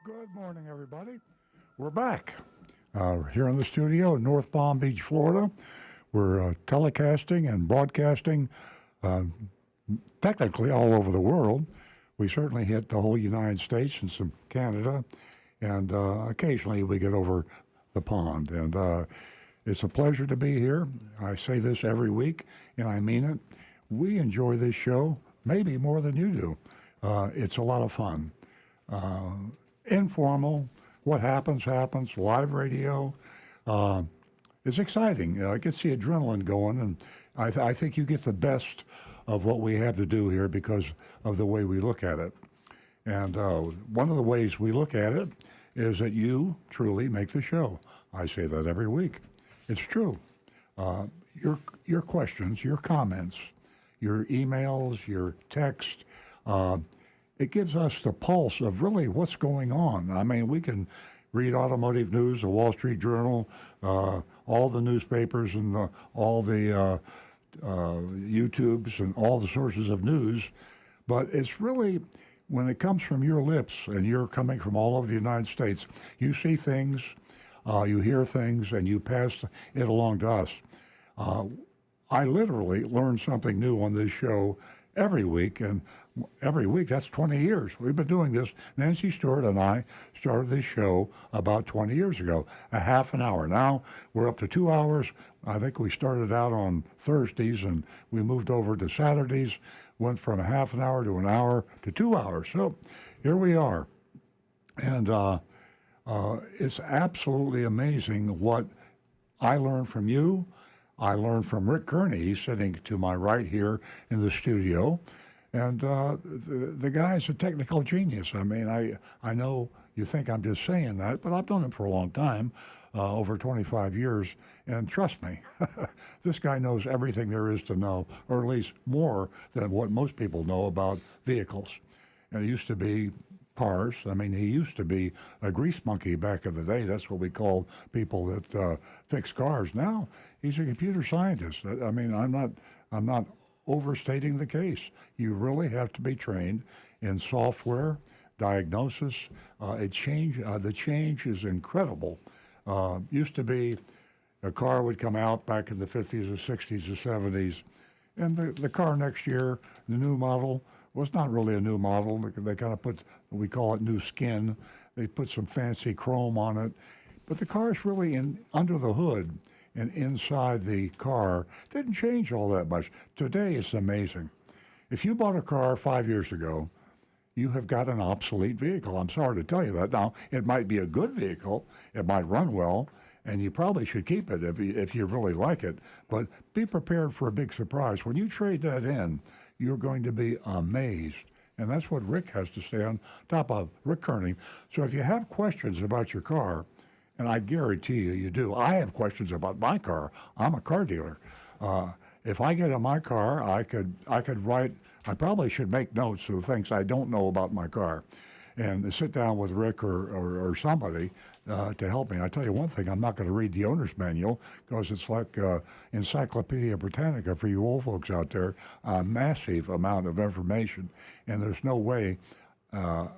Good morning, everybody. We're back here in the studio in North Palm Beach, Florida. We're telecasting and broadcasting uh, technically all over the world. We certainly hit the whole United States and some Canada, and occasionally we get over the pond. And it's a pleasure to be here. I say this every week, and I mean it. We enjoy this show maybe more than you do. It's a lot of fun. Informal, what happens, happens, live radio. It's exciting. It gets the adrenaline going, and I think you get the best of what we have to do here because of the way we look at it. And one of the ways we look at it is that you truly make the show. I say that every week. It's true. Your questions, your comments, your emails, your text, it gives us the pulse of really what's going on. I mean, we can read automotive news, the Wall Street Journal, all the newspapers and all the YouTubes and all the sources of news, but it's really when it comes from your lips and you're coming from all over the United States, you see things, you hear things, and you pass it along to us. I literally learn something new on this show every week, and every week, that's 20 years. We've been doing this. Nancy Stewart and I started this show about 20 years ago, a half an hour. Now we're up to 2 hours. I think we started out on Thursdays, and we moved over to Saturdays, went from a half an hour to an hour to 2 hours. So here we are. And it's absolutely amazing what I learned from you. I learned from Rick Kearney. He's sitting to my right here in the studio. And the guy's a technical genius. I mean, I know you think I'm just saying that, but I've done it for a long time, over 25 years. And trust me, this guy knows everything there is to know, or at least more than what most people know about vehicles. And it used to be cars. I mean, he used to be a grease monkey back in the day. That's what we called people that fix cars. Now he's a computer scientist. I mean, I'm not overstating the case. You really have to be trained in software, diagnosis. The change is incredible. Used to be a car would come out back in the 50s or 60s or 70s, and the car next year, the new model, was not really a new model. They kind of put, we call it new skin. They put some fancy chrome on it. But the car's really under the hood and inside the car didn't change all that much. Today, it's amazing. If you bought a car 5 years ago, you have got an obsolete vehicle. I'm sorry to tell you that. Now, it might be a good vehicle. It might run well, and you probably should keep it if you really like it. But be prepared for a big surprise. When you trade that in, you're going to be amazed. And that's what Rick has to say on top of Rick Kearney. So if you have questions about your car, and I guarantee you do, I have questions about my car. I'm a car dealer. If I get in my car, I could write, I probably should make notes of the things I don't know about my car and sit down with Rick or somebody to help me. I tell you one thing, I'm not going to read the owner's manual because it's like Encyclopedia Britannica for you old folks out there, a massive amount of information, and there's no way a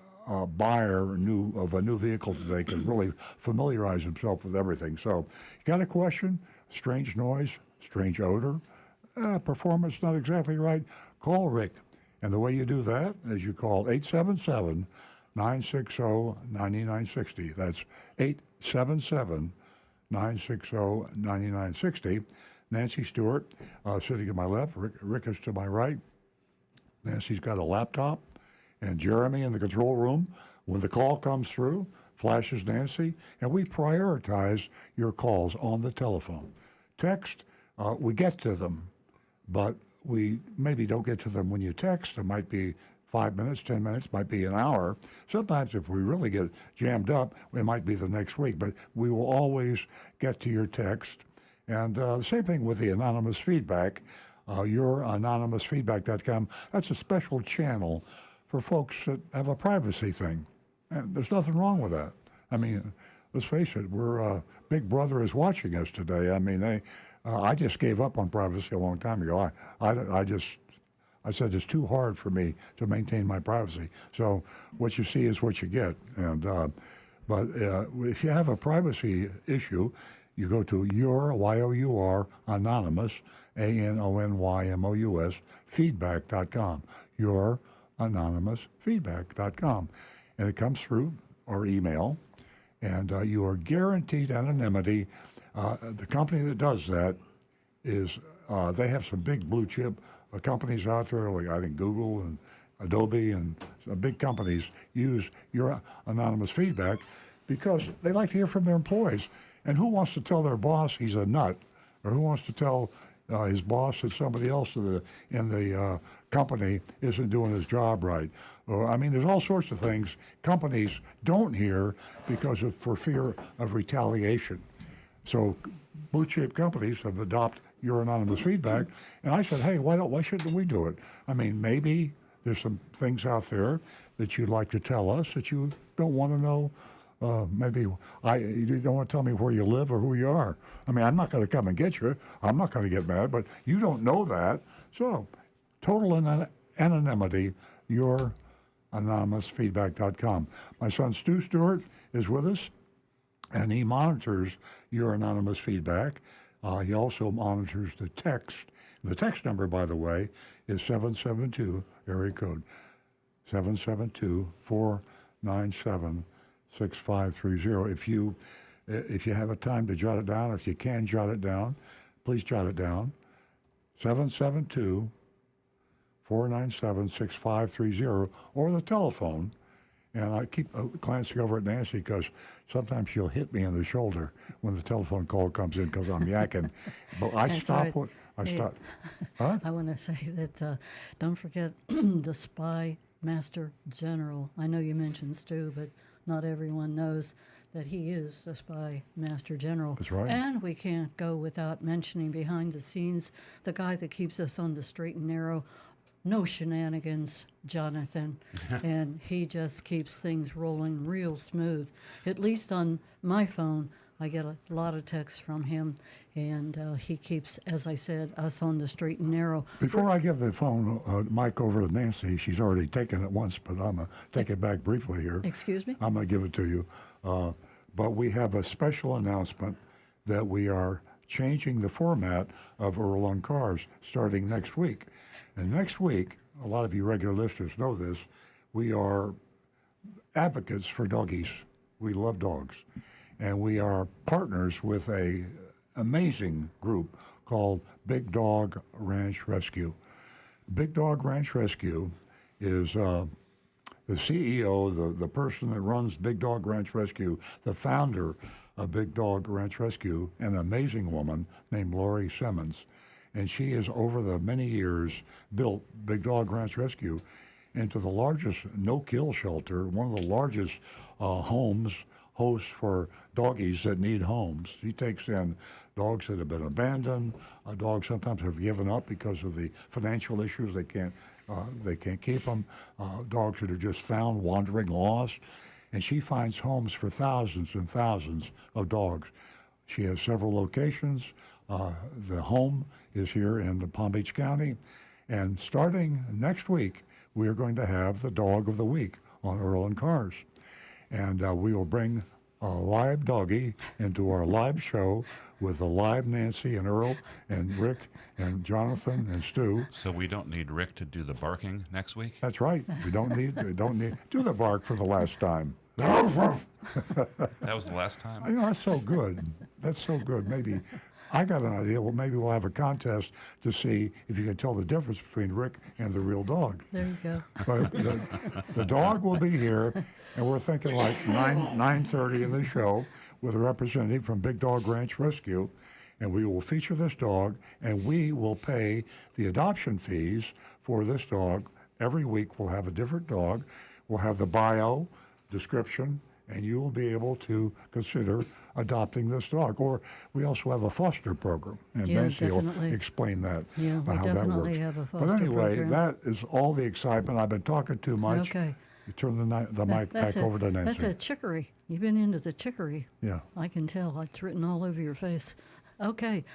buyer of a new vehicle today can really familiarize himself with everything. So you got a question, strange noise, strange odor, performance not exactly right, call Rick. And the way you do that is you call 877-960-9960. That's 877-960-9960. Nancy Stewart sitting to my left, Rick is to my right. Nancy's got a laptop, and Jeremy in the control room. When the call comes through, flashes Nancy, and we prioritize your calls on the telephone. Text, we get to them, but we maybe don't get to them when you text. It might be 5 minutes, 10 minutes, might be an hour. Sometimes if we really get jammed up, it might be the next week, but we will always get to your text. And the same thing with the anonymous feedback, youranonymousfeedback.com. That's a special channel for folks that have a privacy thing. And there's nothing wrong with that. I mean, let's face it, Big Brother is watching us today. I mean, I just gave up on privacy a long time ago. I said it's too hard for me to maintain my privacy. So what you see is what you get. And but if you have a privacy issue, you go to your Y-O-U-R anonymous ANONYMOUS feedback.com. Your anonymous feedback.com, and it comes through our email, and you are guaranteed anonymity. The company that does that is they have some big blue chip companies out there, like I think Google and Adobe and some big companies use your anonymous feedback because they like to hear from their employees. And who wants to tell their boss he's a nut, or who wants to tell his boss that somebody else in the company isn't doing his job right? Or, I mean, there's all sorts of things companies don't hear because for fear of retaliation. So blue chip companies have adopted your anonymous feedback, and I said, hey, why shouldn't we do it? I mean, maybe there's some things out there that you'd like to tell us that you don't want to know. Maybe you don't want to tell me where you live or who you are. I mean, I'm not going to come and get you. I'm not going to get mad, but you don't know that. So, total anonymity, your anonymousfeedback.com. My son Stu Stewart is with us, and he monitors your anonymous feedback. He also monitors the text. The text number, by the way, is 772, area code 772-497-6530. If you have a time to jot it down, if you can jot it down, please jot it down. 772-497-6530, or the telephone. And I keep glancing over at Nancy because sometimes she'll hit me in the shoulder when the telephone call comes in because I'm yakking. But I stop. Right. Stop. Huh? I want to say that don't forget the Spy Master General. I know you mentioned Stu, but not everyone knows that he is the Spy Master General. That's right. And we can't go without mentioning behind the scenes the guy that keeps us on the straight and narrow. No shenanigans, Jonathan. And he just keeps things rolling real smooth. At least on my phone, I get a lot of texts from him, and he keeps, as I said, us on the straight and narrow. Before I give the phone mic over to Nancy, she's already taken it once, but I'm going to take it back briefly here. Excuse me? I'm going to give it to you. But we have a special announcement that we are changing the format of Earl on Cars starting next week. And next week, a lot of you regular listeners know this, we are advocates for doggies. We love dogs. And we are partners with a amazing group called Big Dog Ranch Rescue. Big Dog Ranch Rescue is the CEO, the person that runs Big Dog Ranch Rescue, the founder of Big Dog Ranch Rescue, an amazing woman named Lori Simmons. And she has, over the many years, built Big Dog Ranch Rescue into the largest no-kill shelter, one of the largest hosts for doggies that need homes. She takes in dogs that have been abandoned, dogs sometimes have given up because of the financial issues. They can't keep them, dogs that are just found wandering lost. And she finds homes for thousands and thousands of dogs. She has several locations. The home is here in Palm Beach County. And starting next week, we are going to have the Dog of the Week on Earl and Cars. And we will bring a live doggy into our live show with the live Nancy and Earl and Rick and Jonathan and Stu. So we don't need Rick to do the barking next week? That's right. We don't need do the bark for the last time. That was the last time? You know, that's so good. That's so good. Maybe I got an idea. Well, maybe we'll have a contest to see if you can tell the difference between Rick and the real dog. There you go. But the dog will be here, and we're thinking like 9:30 in the show with a representative from Big Dog Ranch Rescue, and we will feature this dog, and we will pay the adoption fees for this dog. Every week we'll have a different dog. We'll have the bio, description, and you will be able to consider adopting this dog. Or we also have a foster program, and Nancy will explain that, we how that works. Have a foster but anyway, program. that is all the excitement. I've been talking too much. Okay. You turn the mic back over to Nancy. That's a chicory. You've been into the chicory. Yeah. I can tell. It's written all over your face. Okay,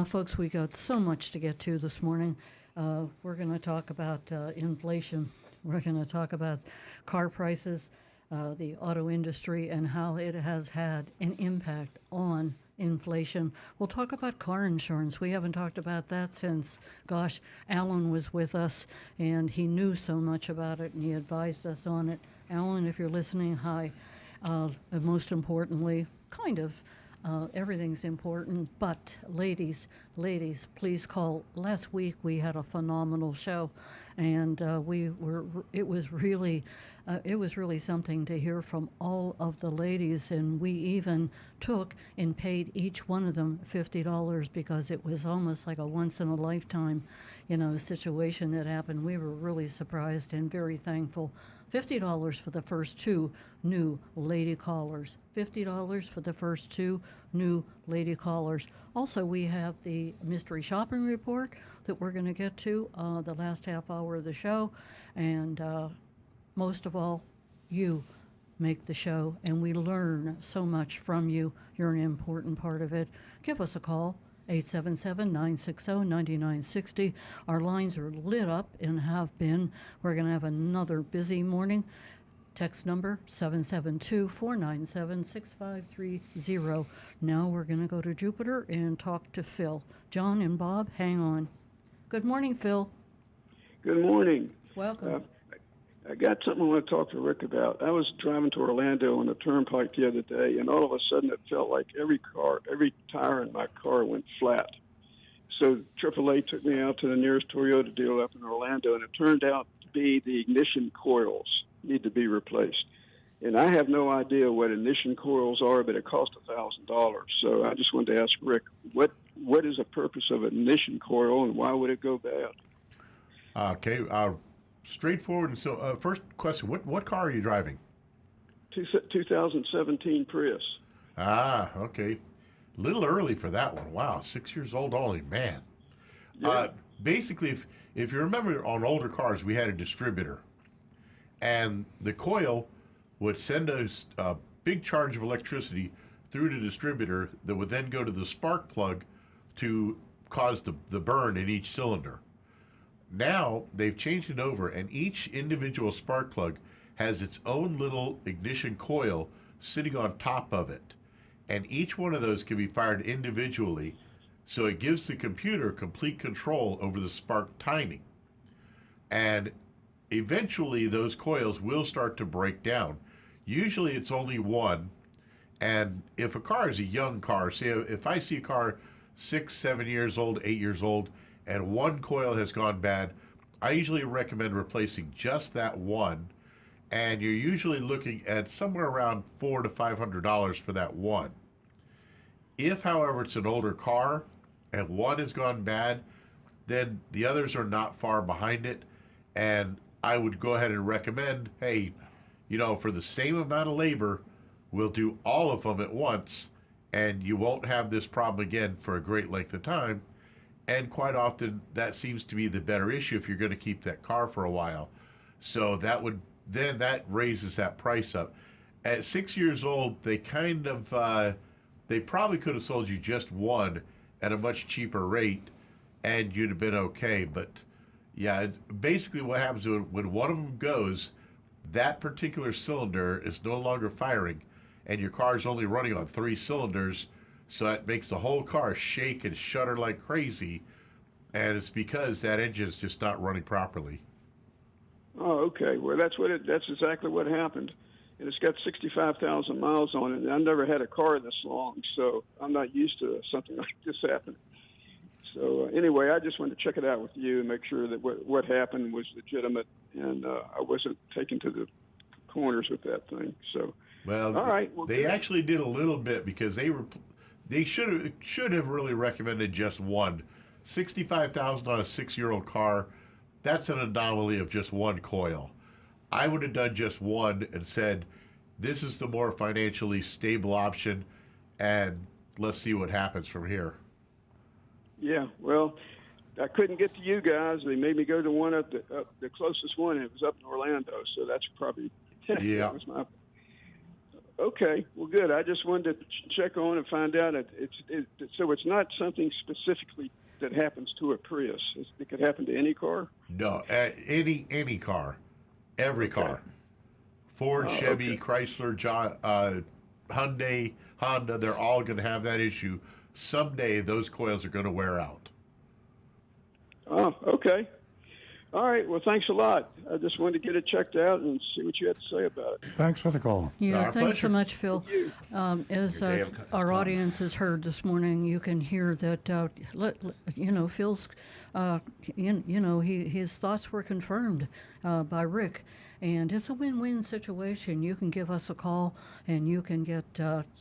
folks, we got so much to get to this morning. We're going to talk about inflation. We're going to talk about car prices, the auto industry, and how it has had an impact on inflation. We'll talk about car insurance. We haven't talked about that since, gosh, Alan was with us, and he knew so much about it, and he advised us on it. Alan, if you're listening, hi. And most importantly, kind of, everything's important, but ladies, please call. Last week we had a phenomenal show, and it was really something to hear from all of the ladies, and we even took and paid each one of them $50 because it was almost like a once in a lifetime, situation that happened. We were really surprised and very thankful. $50 for the first two new lady callers. $50 for the first two new lady callers. Also, we have the mystery shopping report that we're going to get to the last half hour of the show. And most of all, you make the show, and we learn so much from you. You're an important part of it. Give us a call. 877-960-9960. Our lines are lit up and have been. We're going to have another busy morning. Text number 772-497-6530. Now we're going to go to Jupiter and talk to Phil. John and Bob, hang on. Good morning, Phil. Good morning. Welcome. I got something I want to talk to Rick about. I was driving to Orlando on the turnpike the other day, and all of a sudden it felt like every tire in my car went flat. So AAA took me out to the nearest Toyota dealer up in Orlando, and it turned out to be the ignition coils need to be replaced. And I have no idea what ignition coils are, but it cost $1,000. So I just wanted to ask Rick, what is the purpose of an ignition coil, and why would it go bad? Okay. Straightforward. And so, first question: what car are you driving? 2017 Prius. Ah, okay. Little early for that one. Wow, 6 years old only, man. Yeah. Basically, if you remember, on older cars we had a distributor, and the coil would send a big charge of electricity through the distributor that would then go to the spark plug to cause the burn in each cylinder. Now they've changed it over, and each individual spark plug has its own little ignition coil sitting on top of it. And each one of those can be fired individually, so it gives the computer complete control over the spark timing. And eventually those coils will start to break down. Usually it's only one, and if a car is a young car, say if I see a car 6, 7 years old, 8 years old, and one coil has gone bad, I usually recommend replacing just that one, and you're usually looking at somewhere around $400 to $500 for that one. If, however, it's an older car and one has gone bad, then the others are not far behind it, and I would go ahead and recommend, hey, for the same amount of labor, we'll do all of them at once, and you won't have this problem again for a great length of time. And quite often, that seems to be the better issue if you're going to keep that car for a while. So that raises that price up. At 6 years old, they they probably could have sold you just one at a much cheaper rate, and you'd have been okay. But yeah, basically what happens when one of them goes, that particular cylinder is no longer firing, and your car's only running on 3 cylinders. So that makes the whole car shake and shudder like crazy, and it's because that engine is just not running properly. Oh, okay. Well, that's exactly what happened, and it's got 65,000 miles on it. And I've never had a car this long, so I'm not used to something like this happening. So anyway, I just wanted to check it out with you and make sure that what happened was legitimate, and I wasn't taken to the corners with that thing. So, well, all right. Well, they good. actually did a little bit because they should have really recommended just one. 65,000 on a 6-year-old car, that's an anomaly of just one coil. I would have done just one and said, this is the more financially stable option, and let's see what happens from here. Yeah, well, I couldn't get to you guys. They made me go to one up the closest one. It was up in Orlando, so that's probably Yeah. that was my. Okay, well, good. I just wanted to check on and find out. So it's not something specifically that happens to a Prius? It could happen to any car? No, any car, every car, Ford, Chevy, Chrysler, Hyundai, Honda, they're all going to have that issue. Someday those coils are going to wear out. Oh, okay. All right. Well, thanks a lot. I just wanted to get it checked out and see what you had to say about it. Thanks for the call. Yeah, Our thanks pleasure. so much, Phil. As Your day has our come. audience has heard this morning, you can hear that, Phil's, his thoughts were confirmed by Rick. And it's a win-win situation. You can give us a call and you can get,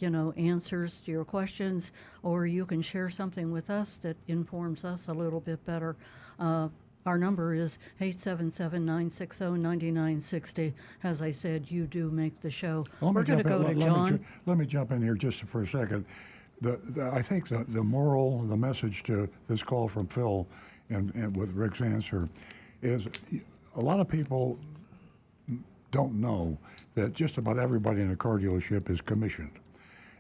answers to your questions, or you can share something with us that informs us a little bit better. Our number is 877-960-9960. As I said, you do make the show. We're going to go to John. Let me jump in here just for a second. I think the moral, the message to this call from Phil and with Rick's answer is a lot of people don't know that just about everybody in a car dealership is commissioned.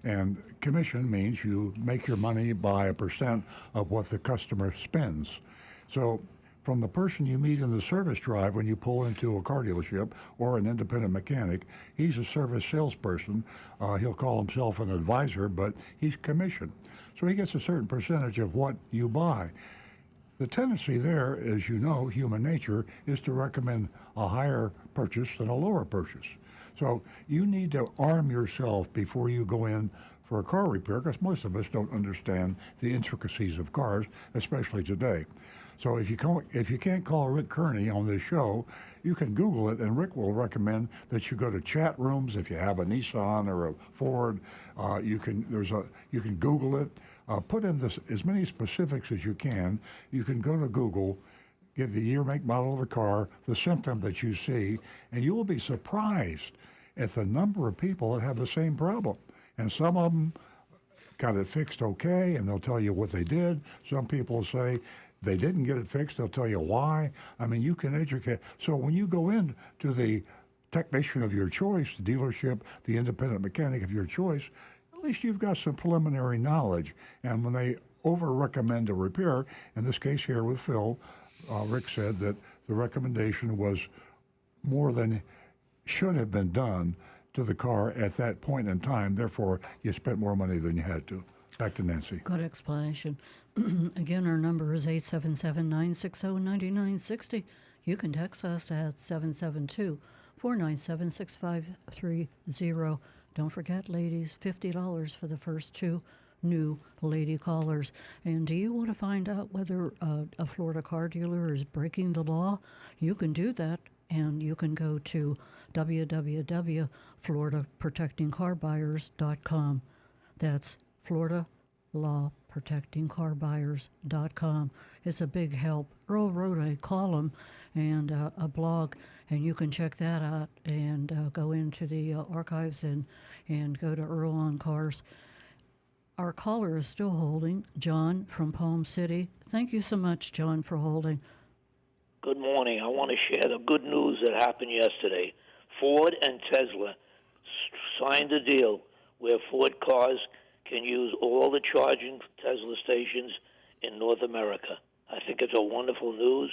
And commission means you make your money by a percent of what the customer spends. So from the person you meet in the service drive when you pull into a car dealership or an independent mechanic, he's a service salesperson. He'll call himself an advisor, but he's commissioned. So he gets a certain percentage of what you buy. The tendency there, as you know, human nature, is to recommend a higher purchase than a lower purchase. So you need to arm yourself before you go in for a car repair, because most of us don't understand the intricacies of cars, especially today. So if you can't call Rick Kearney on this show, you can Google it, and Rick will recommend that you go to chat rooms. If you have a Nissan or a Ford, you can Google it. Put in as many specifics as you can. You can go to Google, give the year, make, model of the car, the symptom that you see, and you will be surprised at the number of people that have the same problem. And some of them got it fixed okay, and they'll tell you what they did. Some people say they didn't get it fixed. They'll tell you why. I mean, you can educate. So when you go in to the technician of your choice, the dealership, the independent mechanic of your choice, at least you've got some preliminary knowledge. And when they over-recommend a repair, in this case here with Phil, Rick said that the recommendation was more than should have been done to the car at that point in time. Therefore, you spent more money than you had to. Back to Nancy. Good explanation. Again, our number is 877-960-9960. You can text us at 772-497-6530. Don't forget, ladies, $50 for the first two new lady callers. And do you want to find out whether a Florida car dealer is breaking the law? You can do that, and you can go to www.floridaprotectingcarbuyers.com. That's FloridaLawProtectingCarBuyers.com. It's a big help. Earl wrote a column and a blog, and you can check that out and go into the archives and go to Earl on Cars. Our caller is still holding, John from Palm City. Thank you so much, John, for holding. Good morning. I want to share the good news that happened yesterday. Ford and Tesla signed a deal where Ford cars can use all the charging Tesla stations in North America. I think it's a wonderful news.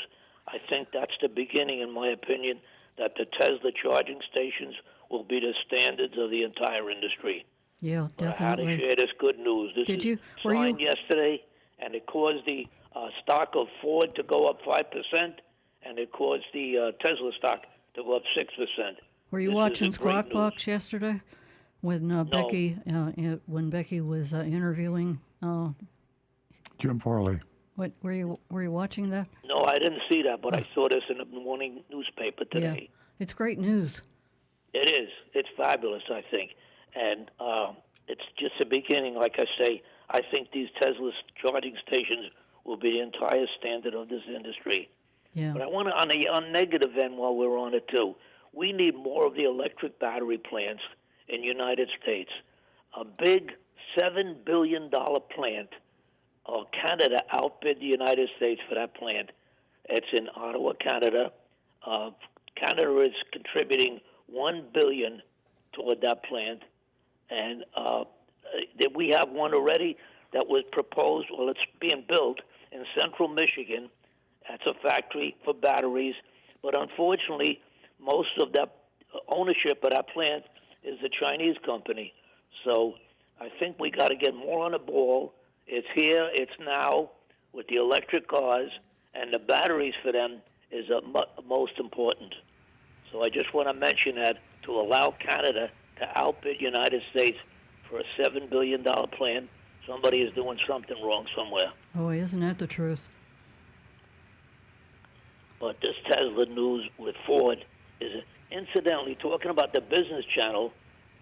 I think that's the beginning, in my opinion, that the Tesla charging stations will be the standards of the entire industry. Yeah, But I had to definitely. share this good news. This Did is you? Were you? signed yesterday, and it caused the stock of Ford to go up 5%, and it caused the Tesla stock to go up 6%. Were you This is watching a great Squawk news. Box yesterday when when Becky was interviewing? Jim Farley. What were you watching that? No, I didn't see that, but I saw this in the morning newspaper today. Yeah, it's great news. It is. It's fabulous, I think. And it's just the beginning. Like I say, I think these Tesla charging stations will be the entire standard of this industry. Yeah. But I want to, on the negative end, while we're on it too, we need more of the electric battery plants in the United States. A big $7 billion plant. Canada outbid the United States for that plant. It's in Ottawa, Canada. Canada is contributing $1 billion toward that plant, and we have one already that was proposed. Well, it's being built, in central Michigan. That's a factory for batteries. But unfortunately, most of that ownership of that plant is a Chinese company. So I think we got to get more on the ball. It's here, it's now, with the electric cars, and the batteries for them is most important. So I just want to mention that to allow Canada to outbid United States for a $7 billion plan, somebody is doing something wrong somewhere. Oh, isn't that the truth? But this Tesla news with Ford is, incidentally, talking about the Business Channel.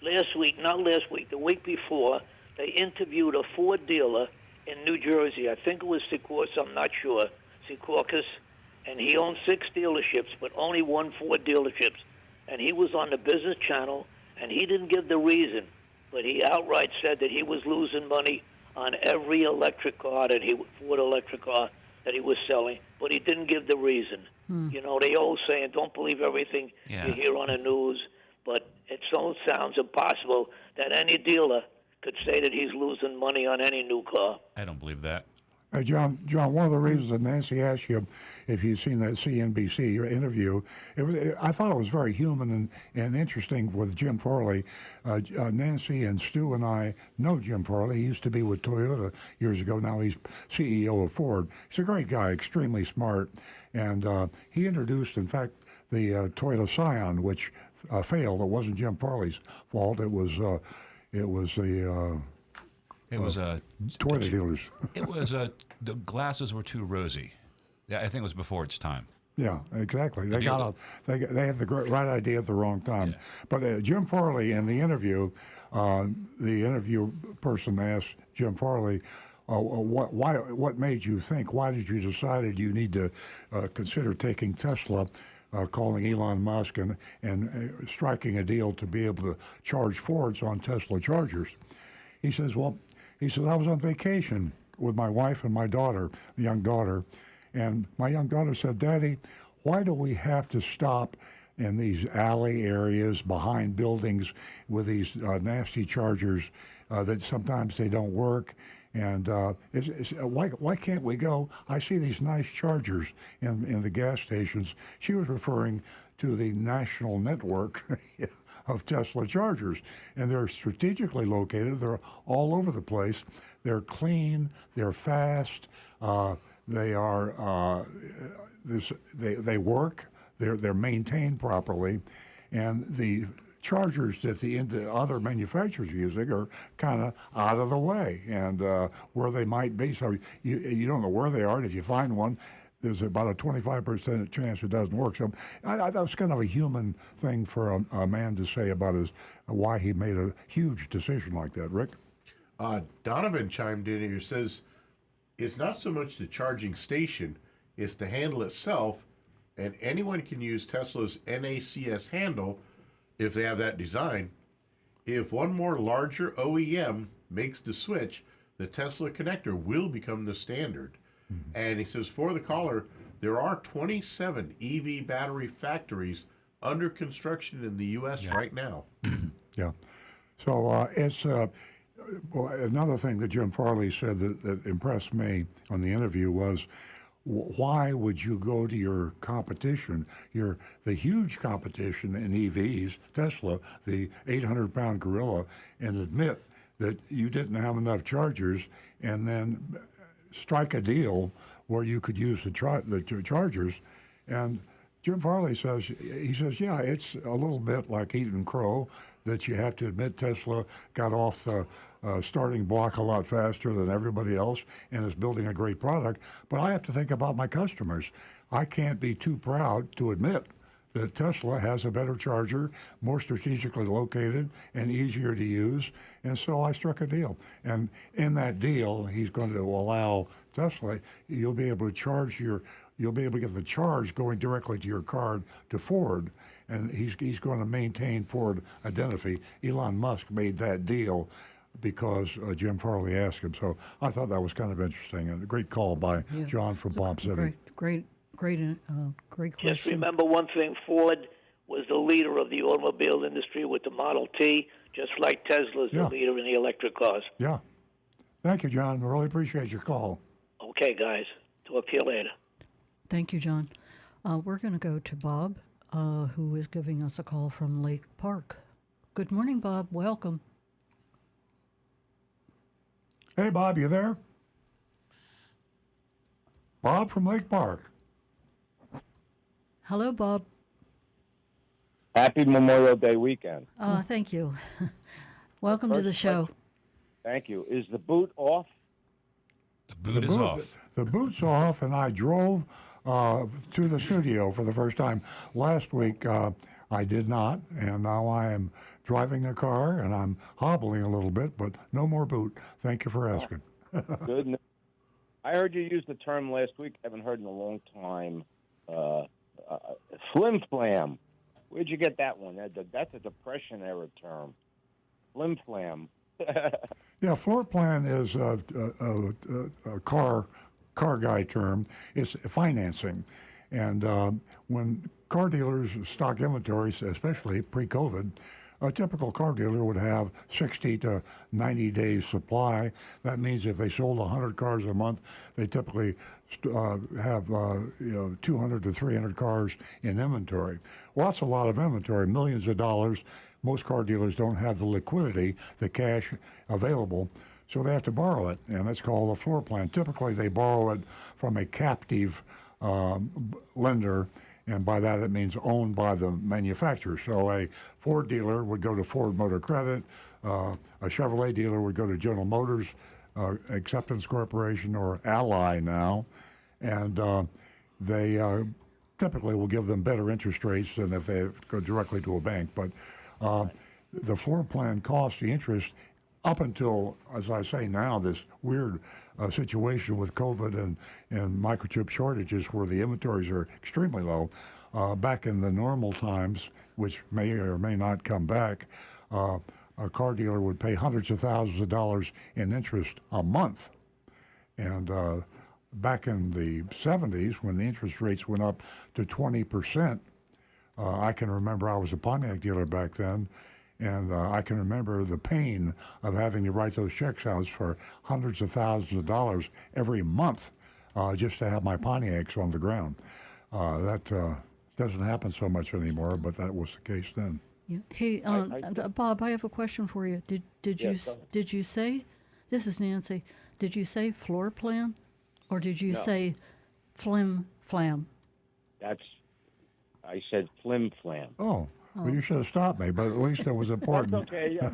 The week before, they interviewed a Ford dealer in New Jersey. I think it was Secaucus, I'm not sure, Secaucus, and he owns 6 dealerships, but only 1 Ford dealerships. And he was on the Business Channel, and he didn't give the reason, but he outright said that he was losing money on every electric car Ford electric car that he was selling, but he didn't give the reason. You know, they always saying, don't believe everything you hear on the news, but it sounds impossible that any dealer could say that he's losing money on any new car. I don't believe that. John, one of the reasons that Nancy asked you if you've seen that CNBC interview, I thought it was very human and interesting with Jim Farley. Nancy and Stu and I know Jim Farley. He used to be with Toyota years ago. Now he's CEO of Ford. He's a great guy, extremely smart. And he introduced, in fact, the Toyota Scion, which failed. It wasn't Jim Farley's fault. It was the It was Toyota dealers. It was the glasses were too rosy. Yeah, I think it was before its time. Yeah, exactly. They deal- they had the right idea at the wrong time. Yeah. But Jim Farley in the interview person asked Jim Farley, what made you think? Why did you decide you need to consider taking Tesla? Calling Elon Musk and striking a deal to be able to charge Fords on Tesla chargers. He says, I was on vacation with my wife and my daughter, the young daughter, and my young daughter said, Daddy, why do we have to stop in these alley areas behind buildings with these nasty chargers that sometimes they don't work? And why can't we go? I see these nice chargers in the gas stations. She was referring to the national network of Tesla chargers, and they're strategically located. They're all over the place. They're clean. They're fast. They are. They work. They're maintained properly, and the chargers that the other manufacturers are using are kind of out of the way and where they might be. So you don't know where they are, and if you find one, there's about a 25% chance it doesn't work. So that was kind of a human thing for a man to say about why he made a huge decision like that. Rick? Donovan chimed in here, says, it's not so much the charging station, it's the handle itself, and anyone can use Tesla's NACS handle if they have that design. If one more larger OEM makes the switch, the Tesla connector will become the standard. Mm-hmm. And he says, for the caller, there are 27 EV battery factories under construction in the U.S. right now. Yeah. So it's another thing that Jim Farley said that impressed me on the interview was, why would you go to your competition, the huge competition in EVs, Tesla, the 800-pound gorilla, and admit that you didn't have enough chargers, and then strike a deal where you could use the chargers? And Jim Farley says, yeah, it's a little bit like eating crow, that you have to admit Tesla got off the starting block a lot faster than everybody else and is building a great product. But I have to think about my customers. I can't be too proud to admit that Tesla has a better charger, more strategically located, and easier to use. And so I struck a deal. And in that deal, he's going to allow Tesla, you'll be able to get the charge going directly to your card to Ford. And he's going to maintain Ford identity. Elon Musk made that deal because Jim Farley asked him. So I thought that was kind of interesting, and a great call by John from Palm City. Great question. Just remember one thing, Ford was the leader of the automobile industry with the Model T, just like Tesla's the leader in the electric cars. Yeah. Thank you, John. I really appreciate your call. Okay. Okay, guys. Talk to you later. Thank you, John. We're going to go to Bob, who is giving us a call from Lake Park. Good morning, Bob. Welcome. Hey, Bob, you there? Bob from Lake Park. Hello, Bob. Happy Memorial Day weekend. Thank you. Welcome to the show. Thank you. Is the boot off? The boot is off. The boot's off, and I drove to the studio for the first time. Last week, I did not, and now I am driving a car, and I'm hobbling a little bit, but no more boot. Thank you for asking. Good. I heard you use the term last week. I haven't heard in a long time. Flim flam. Where'd you get that one? That's a Depression era term. Flim flam. Yeah, floor plan is a car guy term. It's financing, and when car dealers stock inventories, especially pre-COVID, a typical car dealer would have 60 to 90 days supply. That means if they sold 100 cars a month, they typically have 200 to 300 cars in inventory. Well, that's a lot of inventory, millions of dollars. Most car dealers don't have the liquidity, the cash available, so they have to borrow it, and that's called a floor plan. Typically, they borrow it from a captive lender, and by that it means owned by the manufacturer. So a Ford dealer would go to Ford Motor Credit, a Chevrolet dealer would go to General Motors Acceptance Corporation or Ally now, and they typically will give them better interest rates than if they go directly to a bank. But the floor plan costs the interest up until, as I say now, this weird situation with COVID and microchip shortages where the inventories are extremely low. Back in the normal times, which may or may not come back, a car dealer would pay hundreds of thousands of dollars in interest a month. And back in the 70s, when the interest rates went up to 20%, I can remember I was a Pontiac dealer back then, and I can remember the pain of having to write those checks out for hundreds of thousands of dollars every month just to have my Pontiacs on the ground. That doesn't happen so much anymore, but that was the case then. Yeah. Hey, Bob, I have a question for you. Did you say? This is Nancy. Did you say floor plan, or did you say flim flam? I said flim flam. Oh. Well, you should have stopped me, but at least it was important. That's okay. Yeah.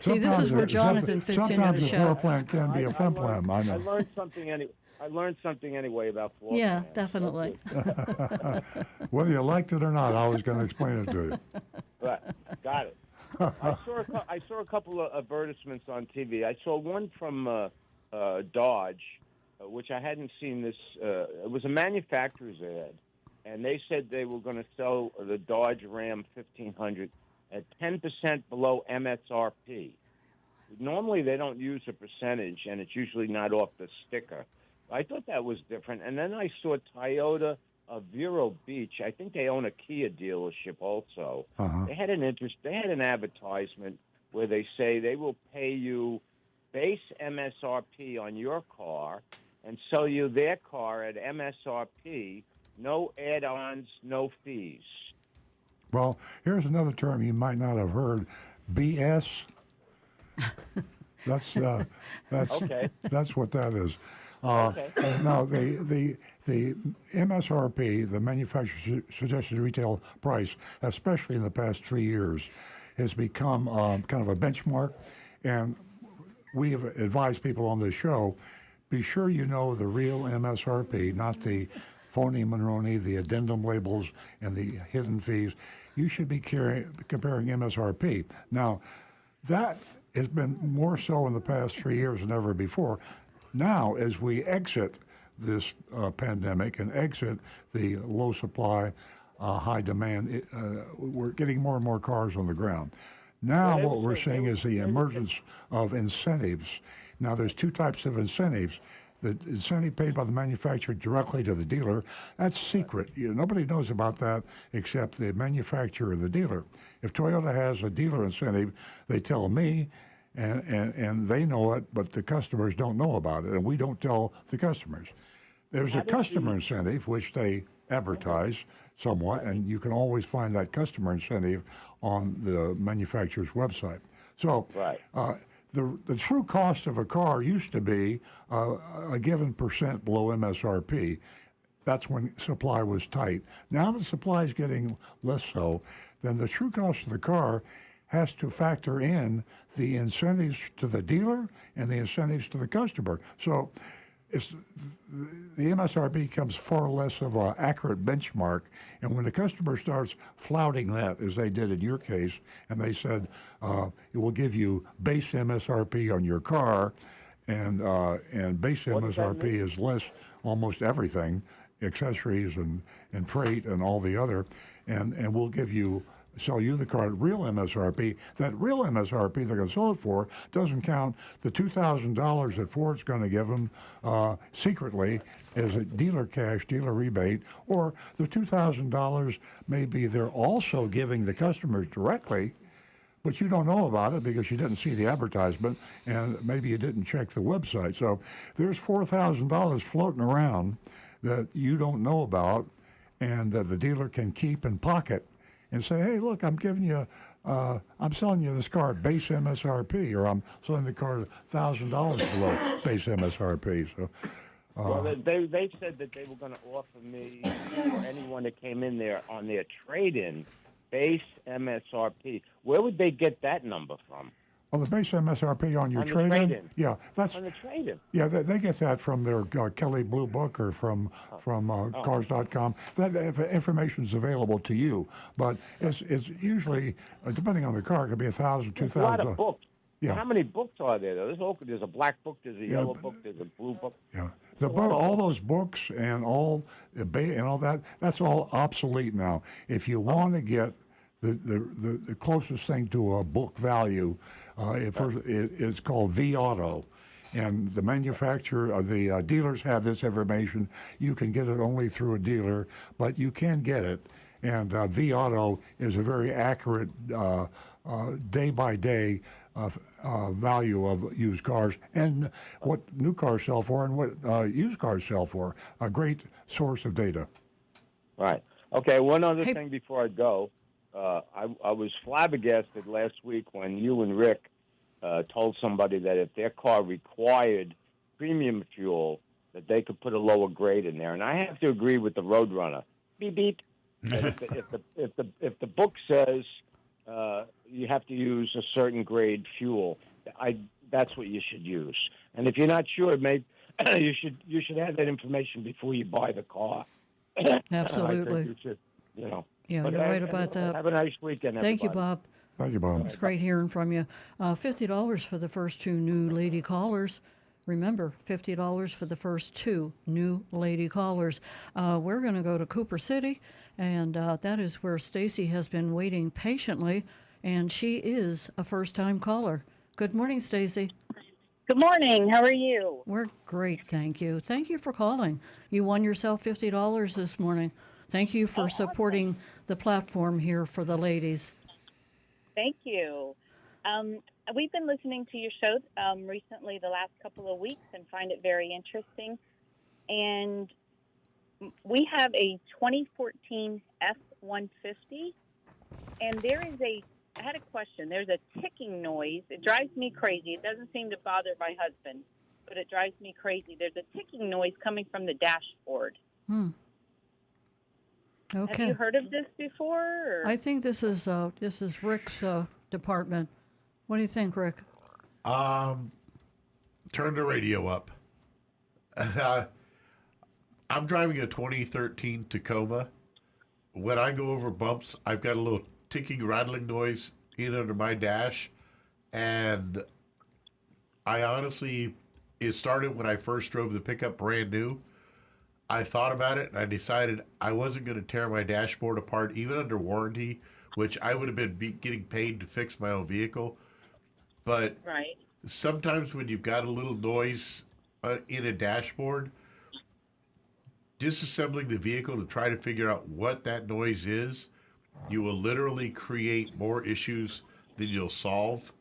See, this is where Jonathan fits into the sometimes the show. floor plan can be a flim flam. I know. I learned something anyway about floor Yeah, plan. definitely. Whether you liked it or not, I was going to explain it to you. Right. Got it. I saw a couple of advertisements on TV. I saw one from Dodge, which I hadn't seen this. It was a manufacturer's ad, and they said they were going to sell the Dodge Ram 1500 at 10% below MSRP. Normally, they don't use a percentage, and it's usually not off the sticker. I thought that was different. And then I saw Toyota of Vero Beach. I think they own a Kia dealership also. Uh-huh. They had an advertisement where they say they will pay you base MSRP on your car and sell you their car at MSRP, no add-ons, no fees. Well, here's another term you might not have heard: BS. That's Okay. that's what that is. Okay. Now, the MSRP, the manufacturer suggested retail price, especially in the past 3 years, has become kind of a benchmark. And we have advised people on this show, be sure you know the real MSRP, not the phony Monroney, the addendum labels, and the hidden fees. You should be comparing MSRP. Now, that has been more so in the past 3 years than ever before. Now, as we exit this pandemic and exit the low supply, high demand, we're getting more and more cars on the ground. Now what we're seeing is the emergence of incentives. Now there's two types of incentives. The incentive paid by the manufacturer directly to the dealer, that's secret. Nobody knows about that except the manufacturer or the dealer. If Toyota has a dealer incentive, they tell me, and they know it, but the customers don't know about it, and we don't tell the customers. There's a customer incentive, which they advertise somewhat, and you can always find that customer incentive on the manufacturer's website. So Right. the true cost of a car used to be a given percent below MSRP. That's when supply was tight. Now that supply is getting less so, then the true cost of the car has to factor in the incentives to the dealer and the incentives to the customer. So it's, the MSRP becomes far less of an accurate benchmark. And when the customer starts flouting that, as they did in your case, and they said it will give you base MSRP on your car, and base What does that MSRP mean? is less almost everything, accessories and freight and all the other, and we'll sell you the car at real MSRP. That real MSRP they're going to sell it for doesn't count the $2,000 that Ford's going to give them secretly as a dealer cash, dealer rebate, or the $2,000 maybe they're also giving the customers directly, but you don't know about it because you didn't see the advertisement and maybe you didn't check the website. So there's $4,000 floating around that you don't know about and that the dealer can keep in pocket and say, hey, look, I'm selling you this car at base MSRP, or I'm selling the car at $1,000 below base MSRP. So, Well, they said that they were going to offer me or anyone that came in there on their trade-in base MSRP. Where would they get that number from? well, the base MSRP on your On the trade-in, trade-in. yeah, that's On the trade-in. yeah, they get that from their Kelly Blue Book or from Cars.com. That information is available to you, but it's usually depending on the car, it could be $1,000, There's a lot of $2,000. books. Yeah. How many books are there? There's a black book, there's a yellow book, there's a blue book. Yeah, all those books and all that, that's all obsolete now. If you want to get the closest thing to a book value, it's called V Auto, and the manufacturer, the dealers have this information. You can get it only through a dealer, but you can get it. And V Auto is a very accurate day by day value of used cars and what new cars sell for and what used cars sell for. A great source of data. Right. Okay, one other Hey- thing before I go. I was flabbergasted last week when you and Rick told somebody that if their car required premium fuel, that they could put a lower grade in there. And I have to agree with the Roadrunner. Beep, beep. That if the book says you have to use a certain grade fuel, that's what you should use. And if you're not sure, maybe you should have that information before you buy the car. Absolutely. I think you should, Yeah, But you're right about that. Have a nice weekend, Thank you, everybody. Bob. Thank you, Bob. It's great hearing from you. $50 for the first two new lady callers. Remember, $50 for the first two new lady callers. We're going to go to Cooper City, and that is where Stacy has been waiting patiently, and she is a first-time caller. Good morning, Stacy. Good morning. How are you? We're great, thank you. Thank you for calling. You won yourself $50 this morning. Thank you for supporting the platform here for the ladies. Thank you. We've been listening to your show recently, the last couple of weeks, and find it very interesting. And we have a 2014 F-150, and I had a question. There's a ticking noise. It drives me crazy. It doesn't seem to bother my husband, but it drives me crazy. There's a ticking noise coming from the dashboard. Okay. Have you heard of this before? Or? I think this is Rick's department. What do you think, Rick? Turn the radio up. I'm driving a 2013 Tacoma. When I go over bumps, I've got a little ticking, rattling noise in under my dash. And I honestly, it started when I first drove the pickup brand new. I thought about it and I decided I wasn't going to tear my dashboard apart, even under warranty, which I would have been getting paid to fix my own vehicle. But Right. sometimes when you've got a little noise in a dashboard, disassembling the vehicle to try to figure out what that noise is, you will literally create more issues than you'll solve.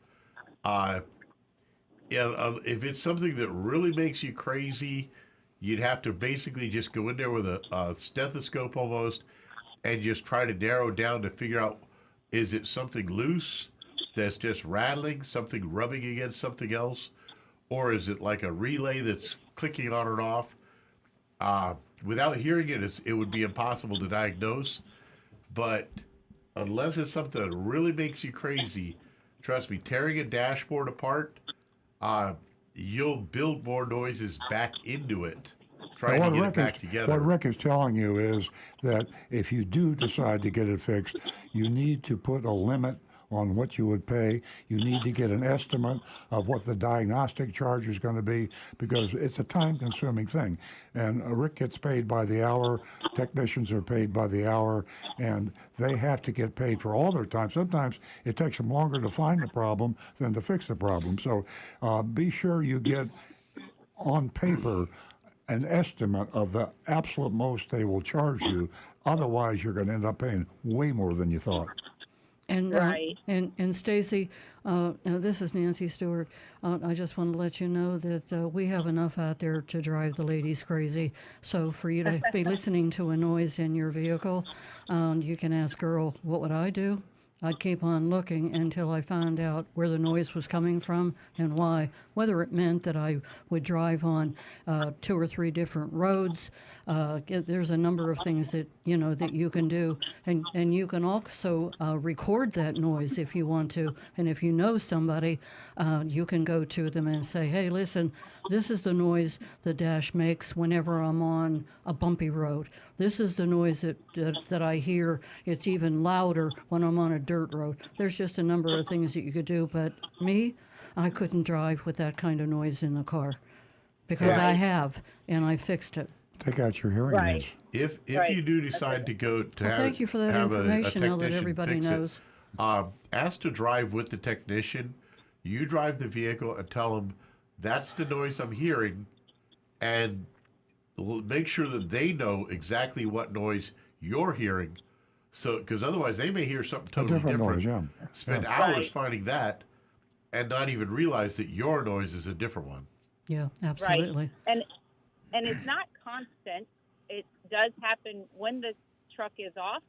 if it's something that really makes you crazy, you'd have to basically just go in there with a stethoscope almost and just try to narrow down to figure out, is it something loose that's just rattling, something rubbing against something else, or is it like a relay that's clicking on and off? Without hearing it, it would be impossible to diagnose. But unless it's something that really makes you crazy, trust me, tearing a dashboard apart, you'll build more noises back into it, trying to get it back together. What Rick is telling you is that if you do decide to get it fixed, you need to put a limit on what you would pay. You need to get an estimate of what the diagnostic charge is going to be, because it's a time-consuming thing. And Rick gets paid by the hour, technicians are paid by the hour, and they have to get paid for all their time. Sometimes it takes them longer to find the problem than to fix the problem. So be sure you get on paper an estimate of the absolute most they will charge you. Otherwise, you're going to end up paying way more than you thought. And Right. and Stacy, this is Nancy Stewart. I just want to let you know that we have enough out there to drive the ladies crazy. So for you to be listening to a noise in your vehicle, you can ask Earl, what would I do? I'd keep on looking until I found out where the noise was coming from and why, whether it meant that I would drive on 2 or 3 different roads. There's a number of things that that you can do, and you can also record that noise if you want to. And if you know somebody, you can go to them and say, "Hey, listen, this is the noise the dash makes whenever I'm on a bumpy road. This is the noise that I hear. It's even louder when I'm on a dirt road." There's just a number of things that you could do, but me, I couldn't drive with that kind of noise in the car because I have, and I fixed it. Take out your hearing Right. aids. If Right. you do decide to go to Well, have, thank you for that have information now that technician everybody fix knows. it, ask to drive with the technician. You drive the vehicle and tell them that's the noise I'm hearing, and make sure that they know exactly what noise you're hearing. So, because otherwise they may hear something totally different noise, yeah. Spend hours finding that, and not even realize that your noise is a different one. Yeah, absolutely. Right. And it's not constant. It does happen when the truck is off,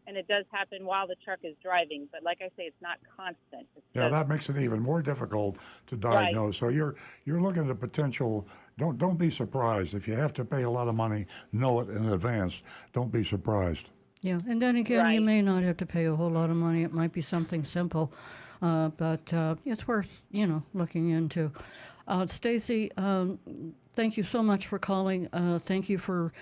and it does happen while the truck is driving. But like I say, it's not constant. It's Yeah, just, that makes it even more difficult to diagnose. So you're looking at the potential. Don't be surprised if you have to pay a lot of money. Know it in advance. Don't be surprised. Yeah, and then again, you Right. may not have to pay a whole lot of money. It might be something simple, but it's worth looking into. Stacy, thank you so much for calling. Thank you for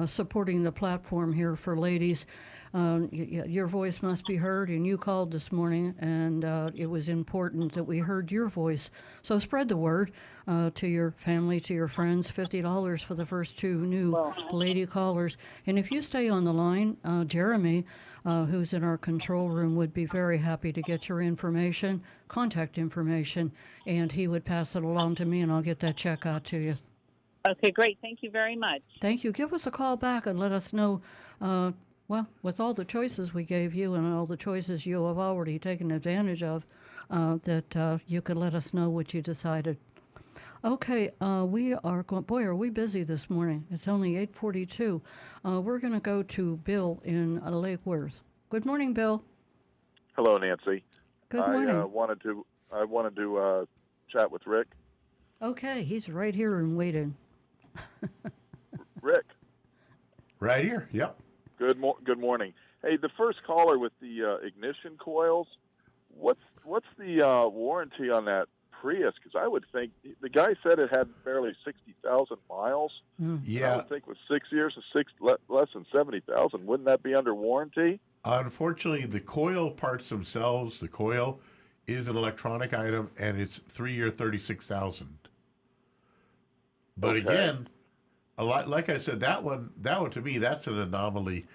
supporting the platform here for ladies. Your voice must be heard, and you called this morning, and it was important that we heard your voice. So spread the word to your family, to your friends. $50 for the first 2 new lady callers. And if you stay on the line, Jeremy, who's in our control room, would be very happy to get your information, contact information, and he would pass it along to me, and I'll get that check out to you. okay, great. Thank you very much. Thank you. Give us a call back and let us know, with all the choices we gave you and all the choices you have already taken advantage of, that you could let us know what you decided. Okay, we are going. Boy, are we busy this morning? It's only 8:42. We're going to go to Bill in Lake Worth. Good morning, Bill. Hello, Nancy. Good morning. I wanted to chat with Rick. Okay, he's right here and waiting. Rick, Right here. Yep. good morning. Hey, the first caller with the ignition coils. What's the warranty on that Prius? Because I would think the guy said it had barely 60,000 miles. I Yeah. would think with 6 years of less than 70,000, wouldn't that be under warranty? Unfortunately, the coil parts themselves, the coil is an electronic item, and it's 3-year, 36,000. But Okay. again, a lot like I said, that one to me, that's an anomaly.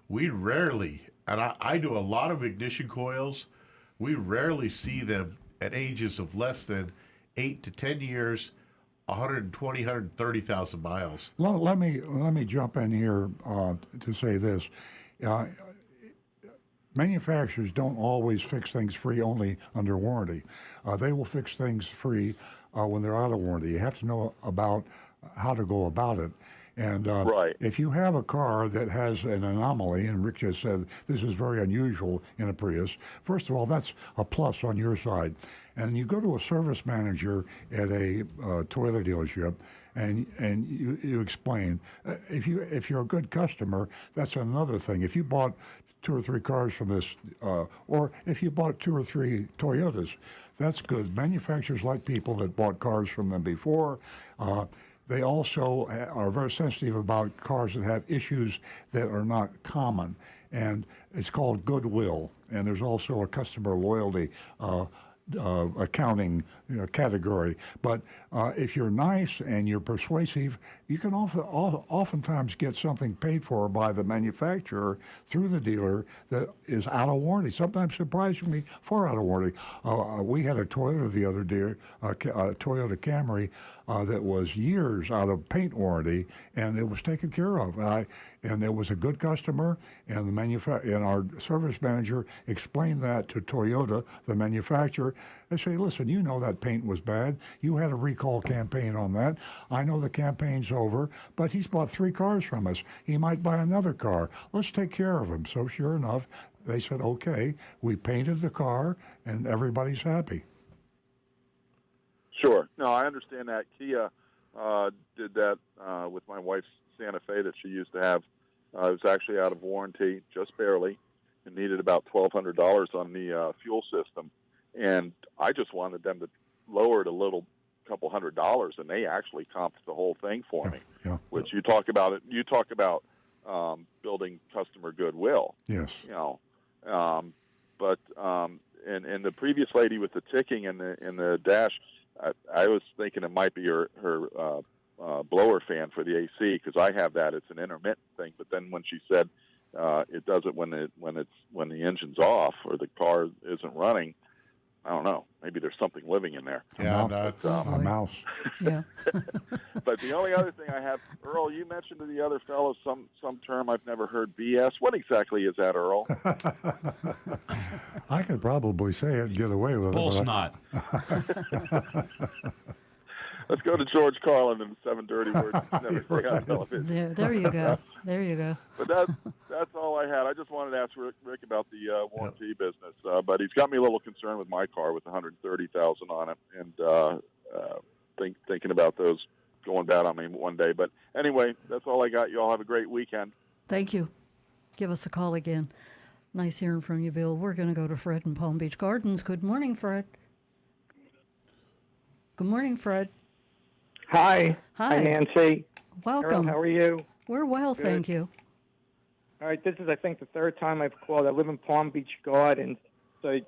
We rarely, and I do a lot of ignition coils. We rarely see them at ages of less than 8 to 10 years, 120, 130,000 miles. Let me jump in here to say this. manufacturers don't always fix things free only under warranty. They will fix things free when they're out of warranty. You have to know about how to go about it. And Right. if you have a car that has an anomaly, and Rick just said this is very unusual in a Prius, first of all, that's a plus on your side. And you go to a service manager at a Toyota dealership, and you explain. If you're a good customer, that's another thing. If you bought 2 or 3 cars from this, or if you bought 2 or 3 Toyotas, that's good. Manufacturers like people that bought cars from them before. They also are very sensitive about cars that have issues that are not common, and it's called goodwill. And there's also a customer loyalty accounting category. But if you're nice and you're persuasive, you can oftentimes get something paid for by the manufacturer through the dealer that is out of warranty, sometimes surprisingly far out of warranty. We had a Toyota the other day, a Toyota Camry, that was years out of paint warranty, and it was taken care of. And it was a good customer, and and our service manager explained that to Toyota, the manufacturer. They say, listen, you know that paint was bad. You had a recall campaign on that. I know the campaign's over, but he's bought 3 cars from us. He might buy another car. Let's take care of him. So sure enough, they said, okay, we painted the car, and everybody's happy. Sure. No, I understand that. Kia did that with my wife's Santa Fe that she used to have. It was actually out of warranty, just barely, and needed about $1,200 on the fuel system. And I just wanted them to lower it a little, couple $100, and they actually comped the whole thing for me. Yeah. Which you talk about it. You talk about building customer goodwill. Yes. You know, but and the previous lady with the ticking in the dash, I was thinking it might be her blower fan for the AC, because I have that. It's an intermittent thing. But then when she said it does it when the engine's off or the car isn't running, I don't know. Maybe there's something living in there. Yeah, no, it's A mouse. Yeah. But the only other thing I have, Earl, you mentioned to the other fellow some term I've never heard, BS. What exactly is that, Earl? I could probably say it and get away with Bull it. but snot. Let's go to George Carlin in 7:30 words never say on television. There you go. There you go. But that's all I had. I just wanted to ask Rick about the warranty business. But he's got me a little concerned with my car with 130,000 on it, and thinking about those going bad on me one day. But anyway, that's all I got. You all have a great weekend. Thank you. Give us a call again. Nice hearing from you, Bill. We're going to go to Fred in Palm Beach Gardens. Good morning, Fred. Good morning, Fred. Hi. Hi. Hi, Nancy. Welcome. Earl, how are you? We're well, Good. thank you. All right, this is, I think, the 3rd time I've called. I live in Palm Beach Gardens. So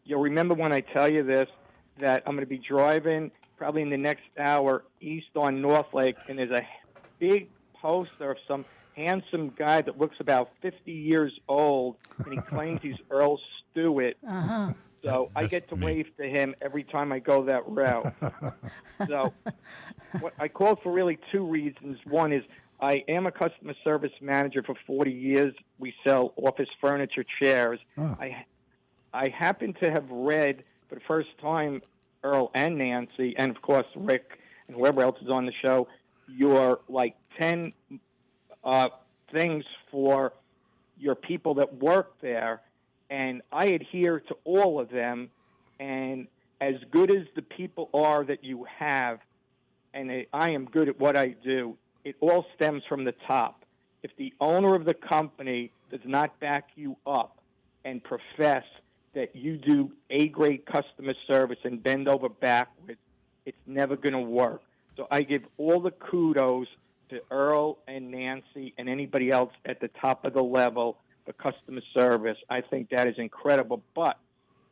you'll remember when I tell you this, that I'm going to be driving probably in the next hour east on North Lake, and there's a big poster of some handsome guy that looks about 50 years old, and he claims he's Earl Stewart. Uh-huh. So I That's get to me. wave to him every time I go that route. So what I called for really 2 reasons. One is I am a customer service manager for 40 years. We sell office furniture, chairs. Oh. I happen to have read for the first time, Earl and Nancy, and of course Rick and whoever else is on the show, your 10 things for your people that work there. And I adhere to all of them. And as good as the people are that you have, and I am good at what I do, it all stems from the top. If the owner of the company does not back you up and profess that you do A-grade customer service and bend over backwards, it's never going to work. So I give all the kudos to Earl and Nancy and anybody else at the top of the level for customer service. I think that is incredible. But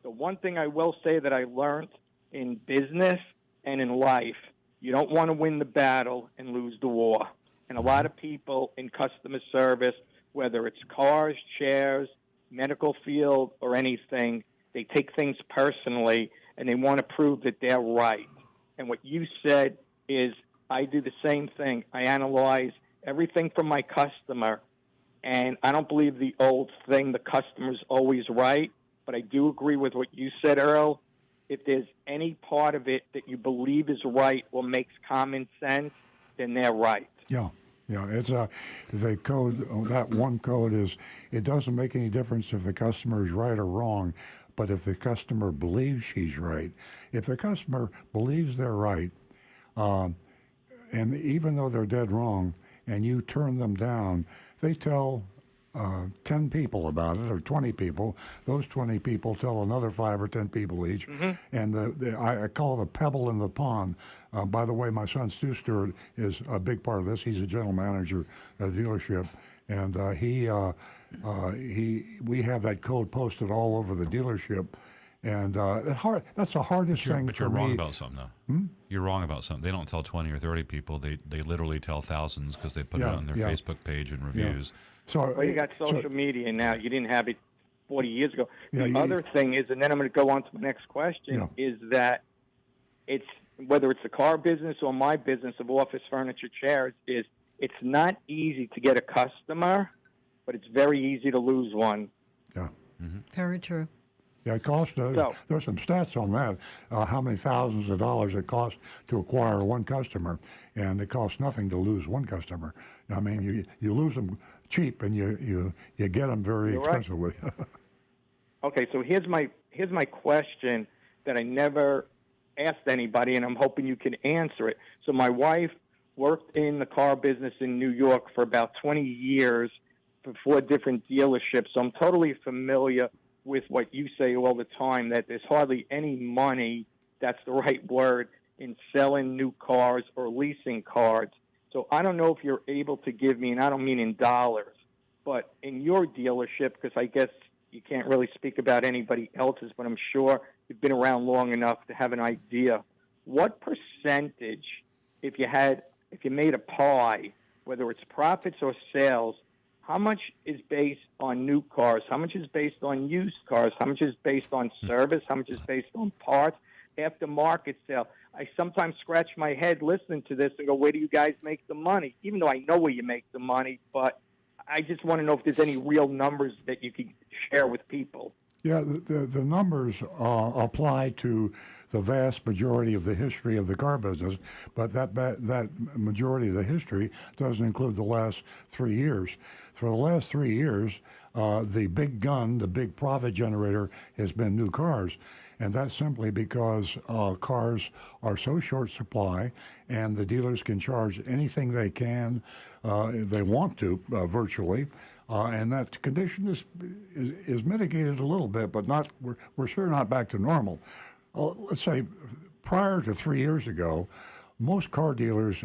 the one thing I will say that I learned in business and in life, you don't want to win the battle and lose the war. And a lot of people in customer service, whether it's cars, chairs, medical field, or anything, they take things personally and they want to prove that they're right. And what you said is I do the same thing. I analyze everything from my customer And I don't believe the old thing, the customer's always right. But I do agree with what you said, Earl. If there's any part of it that you believe is right or makes common sense, then they're right. Yeah. Yeah, it's the code. That one code is, it doesn't make any difference if the customer is right or wrong, but if the customer believes she's right, if the customer believes they're right, and even though they're dead wrong, and you turn them down, they tell 10 people about it, or 20 people. Those 20 people tell another 5 or 10 people each. And I call it a pebble in the pond. By the way, my son Stu Stewart is a big part of this. He's a general manager at a dealership. And we have that code posted all over the dealership. And that's the hardest thing But for you're me. wrong about something, though. You're wrong about something. They don't tell 20 or 30 people. They literally tell thousands because they put it Yeah, on their yeah. Facebook page and reviews. So Well, you got social media now. You didn't have it 40 years ago. Yeah, The other thing is, and then I'm going to go on to my next question, is that it's whether it's the car business or my business of office furniture chairs, is it's not easy to get a customer, but it's very easy to lose one. Yeah. Very true. Yeah, it costs. There's some stats on that. How many thousands of dollars it costs to acquire one customer, and it costs nothing to lose one customer. I mean, you lose them cheap, and you get them very You're right. expensively. Okay, so here's my question that I never asked anybody, and I'm hoping you can answer it. So my wife worked in the car business in New York for about 20 years for 4 different dealerships, so I'm totally familiar with what you say all the time, that there's hardly any money, that's the right word, in selling new cars or leasing cars. So I don't know if you're able to give me, and I don't mean in dollars, but in your dealership, because I guess you can't really speak about anybody else's, but I'm sure you've been around long enough to have an idea. What percentage, if you made a pie, whether it's profits or sales, how much is based on new cars? How much is based on used cars? How much is based on service? How much is based on parts? Aftermarket sale. I sometimes scratch my head listening to this and go, where do you guys make the money? Even though I know where you make the money, but I just want to know if there's any real numbers that you can share with people. Yeah, the numbers apply to the vast majority of the history of the car business, but that majority of the history doesn't include the last 3 years. For the last 3 years, the big gun, the big profit generator has been new cars. And that's simply because cars are so short supply, and the dealers can charge anything they can, they want to, virtually. And that condition is mitigated a little bit, but not. We're sure not back to normal. Let's say prior to 3 years ago, most car dealers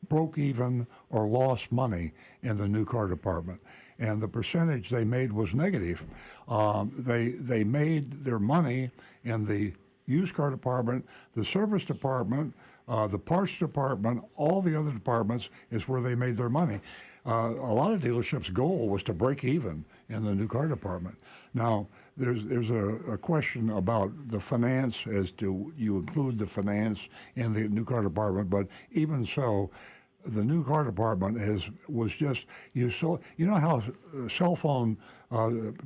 broke even or lost money in the new car department, and the percentage they made was negative. They made their money in the used car department, the service department, the parts department, all the other departments is where they made their money. A lot of dealerships' goal was to break even in the new car department. Now, there's a question about the finance, as to you include the finance in the new car department, but even so, the new car department was just, you know how cell phone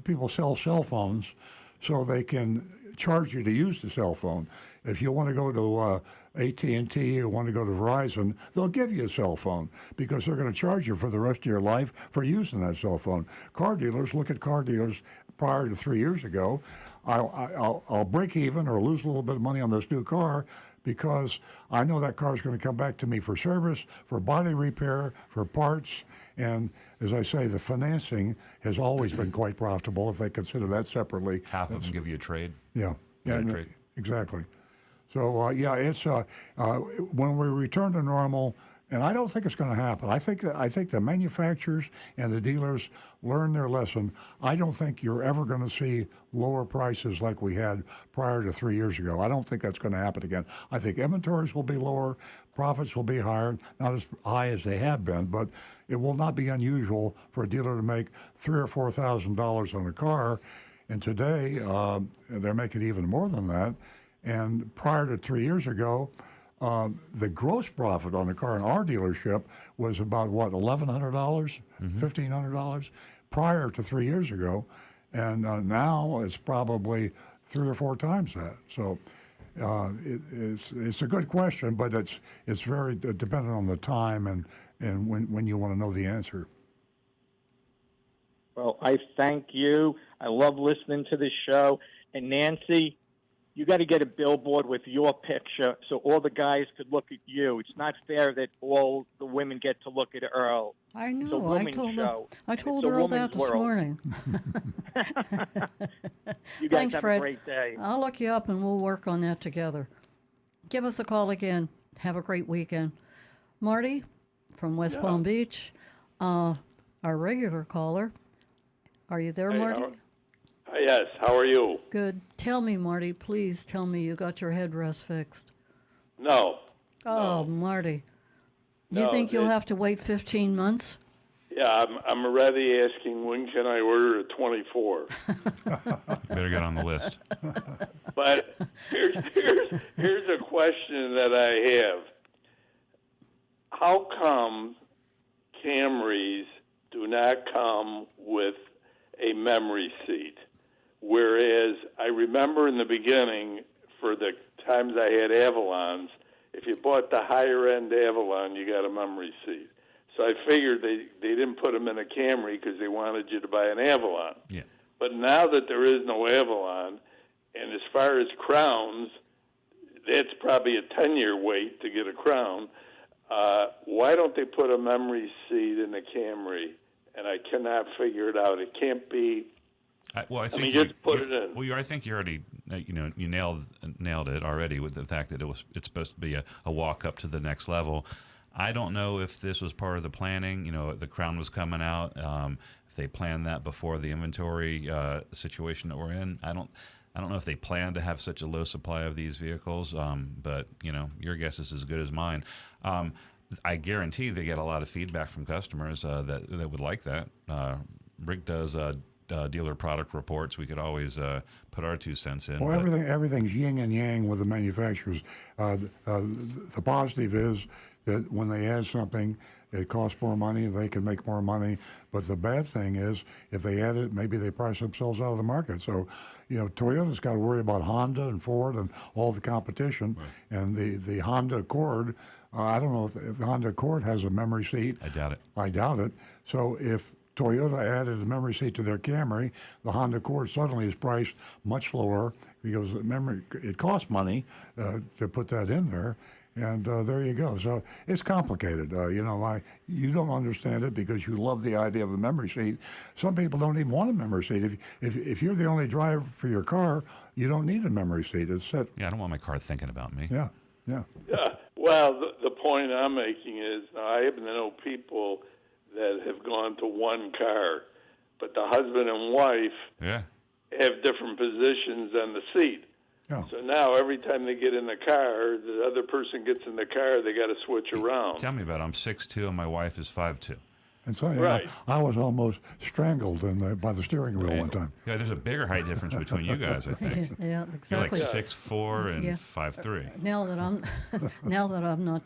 people sell cell phones so they can charge you to use the cell phone. If you want to go to AT&T or want to go to Verizon, they'll give you a cell phone because they're going to charge you for the rest of your life for using that cell phone. Car dealers, look at car dealers prior to 3 years ago. I'll break even or lose a little bit of money on this new car because I know that car is going to come back to me for service, for body repair, for parts, and as I say, the financing has always been quite profitable if they consider that separately. Half of them give you a trade. Yeah, Yeah, yeah, trade. exactly. So it's when we return to normal, and I don't think it's going to happen. I think the manufacturers and the dealers learn their lesson. I don't think you're ever going to see lower prices like we had prior to 3 years ago. I don't think that's going to happen again. I think inventories will be lower, profits will be higher, not as high as they have been, but it will not be unusual for a dealer to make $3,000 or $4,000 on a car. And today, they're making even more than that. And prior to 3 years ago, the gross profit on the car in our dealership was about what, $1,100, $1,500 prior to 3 years ago, and now it's probably 3 or 4 times that. So it's a good question, but it's very dependent on the time and when you want to know the answer. Well, I thank you. I love listening to this show. And Nancy, you got to get a billboard with your picture so all the guys could look at you. It's not fair that all the women get to look at Earl. I It's a know. woman's show. I told It's a Earl that woman's this world. morning. You guys Thanks, have Fred. a great day. I'll look you up and we'll work on that together. Give us a call again. Have a great weekend. Marty from West Palm Beach, our regular caller. Are you there, Marty? Yes, how are you? Good. Tell me, Marty, please tell me you got your headrest fixed. No. Oh, Marty. You No, think you'll have to wait 15 months? Yeah, I'm already asking when can I order a 24. Better get on the list. But here's a question that I have. How come Camrys do not come with a memory seat? Whereas I remember in the beginning, for the times I had Avalons, if you bought the higher end Avalon, you got a memory seat. So I figured they didn't put them in a Camry because they wanted you to buy an Avalon. Yeah. But now that there is no Avalon, and as far as crowns, that's probably a 10-year wait to get a crown. Why don't they put a memory seat in the Camry? And I cannot figure it out. It can't be. I mean, just put it in. Well, I think you already, you nailed it already with the fact that it's supposed to be a walk up to the next level. I don't know if this was part of the planning. The crown was coming out. If they planned that before the inventory situation that we're in, I don't know if they plan to have such a low supply of these vehicles. But your guess is as good as mine. I guarantee they get a lot of feedback from customers that would like that. Rick does dealer product reports. We could always put our 2 cents in. Well, everything's yin and yang with the manufacturers. The positive is that when they add something, it costs more money, they can make more money. But the bad thing is, if they add it, maybe they price themselves out of the market. So, Toyota's got to worry about Honda and Ford and all the competition. Right. And the Honda Accord, I don't know if the Honda Accord has a memory seat. I doubt it. I doubt it. So if Toyota added a memory seat to their Camry, the Honda Accord suddenly is priced much lower because it costs money to put that in there. And there you go. So it's complicated. You don't understand it because you love the idea of a memory seat. Some people don't even want a memory seat. If you're the only driver for your car, you don't need a memory seat. It's set. Yeah, I don't want my car thinking about me. Yeah. Yeah. Well, the point I'm making is I happen to know people that have gone to one car, but the husband and wife have different positions on the seat. Yeah. So now every time they get in the car, the other person gets in the car, they got to switch around. Tell me about it. I'm 6'2", and my wife is 5'2". And so Right. I was almost strangled by the steering wheel one time. Yeah, there's a bigger height difference between you guys, I think. Yeah, exactly. You're like 6'4" and 5'3". Now that I'm not,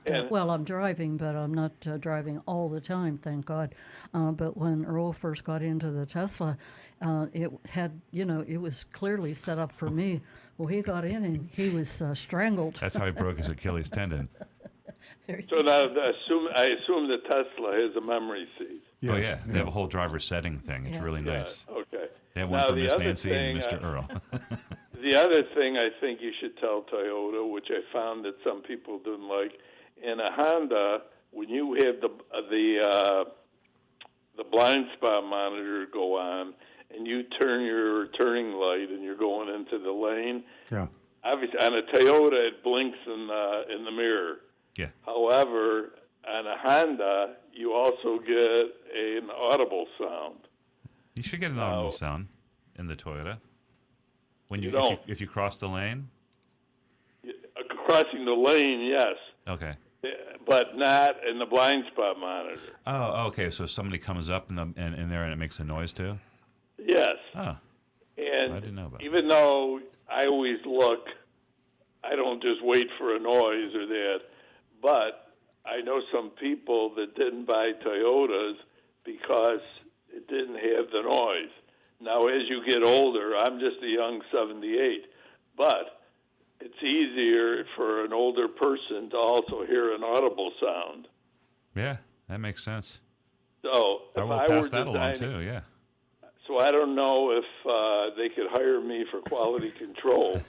I'm driving, but I'm not driving all the time, thank God. But when Earl first got into the Tesla, it had, it was clearly set up for me. Well, he got in and he was strangled. That's how he broke his Achilles tendon. So now I assume the Tesla has a memory seat. Yes. Oh, yeah. They have a whole driver setting thing. It's really nice. Okay. They have one Now, for the Miss other Nancy thing, and Mr. Earl. The other thing I think you should tell Toyota, which I found that some people didn't like, in a Honda, when you have the blind spot monitor go on and you turn your turning light and you're going into the lane, obviously on a Toyota it blinks in the mirror. Yeah. However, on a Honda, you also get an audible sound. You should get an audible sound in the Toyota. When if you cross the lane? Crossing the lane, yes. Okay. But not in the blind spot monitor. Oh, okay. So somebody comes up in there and it makes a noise too? Yes. Oh. And I didn't know about even though I always look I don't just wait for a noise or that. But I know some people that didn't buy Toyotas because it didn't have the noise. Now, as you get older, I'm just a young 78, but it's easier for an older person to also hear an audible sound. Yeah, that makes sense. So I if will I pass were that along designing, too. Yeah. so I don't know if they could hire me for quality control,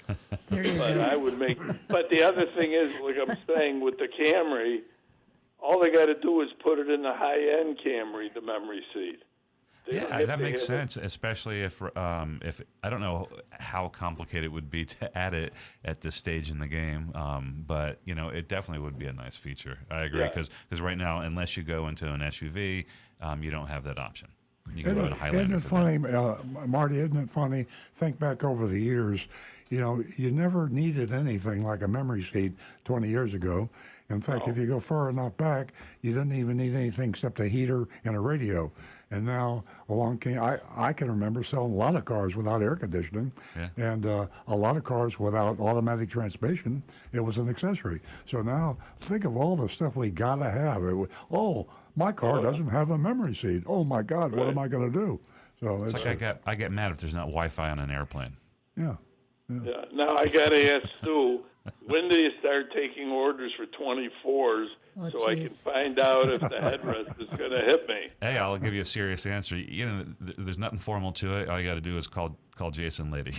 but I would make. But the other thing is, like I'm saying, with the Camry, all they got to do is put it in the high-end Camry, the memory seat. They don't Yeah, have that to makes have sense, especially if I don't know how complicated it would be to add it at this stage in the game, but you know it definitely would be a nice feature. I agree because right now, unless you go into an SUV, you don't have that option. You can go to a Highlander. Isn't it for funny, that. Marty? Isn't it funny? Think back over the years. You know, you never needed anything like a memory seat 20 years ago. In fact, if you go far enough back, you didn't even need anything except a heater and a radio. And now along came, I can remember selling a lot of cars without air conditioning, and a lot of cars without automatic transmission. It was an accessory. So now think of all the stuff we gotta have. My car doesn't have a memory seat. Oh my God, what am I going to do? So It's like I get mad if there's not Wi-Fi on an airplane. Yeah. Yeah. Now I got to ask Stu, when do you start taking orders for 24s so I can find out if the headrest is going to hit me? Hey, I'll give you a serious answer. You know, there's nothing formal to it. All you got to do is call Jason Liddy.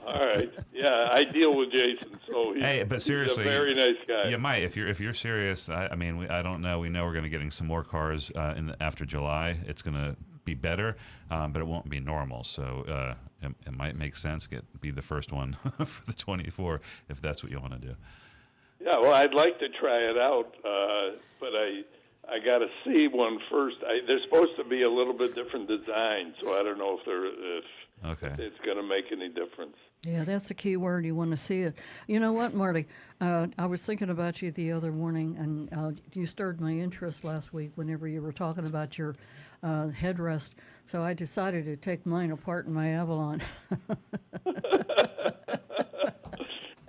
All right. Yeah, I deal with Jason, so but seriously, he's a very nice guy. You might, if you're serious. I mean, I don't know. We know we're going to getting some more cars after July. It's going to be better, but it won't be normal. So it might make sense be the first one for the 24 if that's what you want to do. Yeah, well, I'd like to try it out, but I got to see one first. They're supposed to be a little bit different design, so I don't know if it's going to make any difference. Yeah, that's the key word. You want to see it. You know what, Marty? I was thinking about you the other morning, and you stirred my interest last week whenever you were talking about your headrest. So I decided to take mine apart in my Avalon.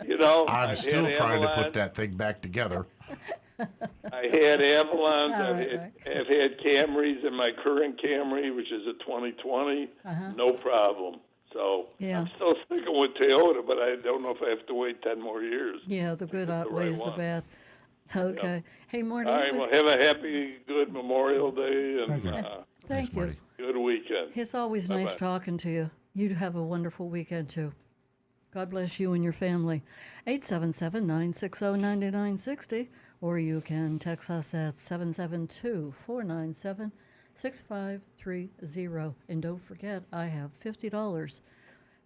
You know, I'm still trying to put that thing back together. I had Avalons. I've had Camrys in my current Camry, which is a 2020. No problem. So I'm still sticking with Toyota, but I don't know if I have to wait 10 more years. Yeah, the good outweighs the bad. Okay. Yep. Hey, Marty. All right, well, have a happy, good Memorial Day, and Thank you. Good weekend. It's always nice talking to you. You have a wonderful weekend, too. God bless you and your family. 877-960-9960, or you can text us at 772-497-6530. And don't forget, I have $50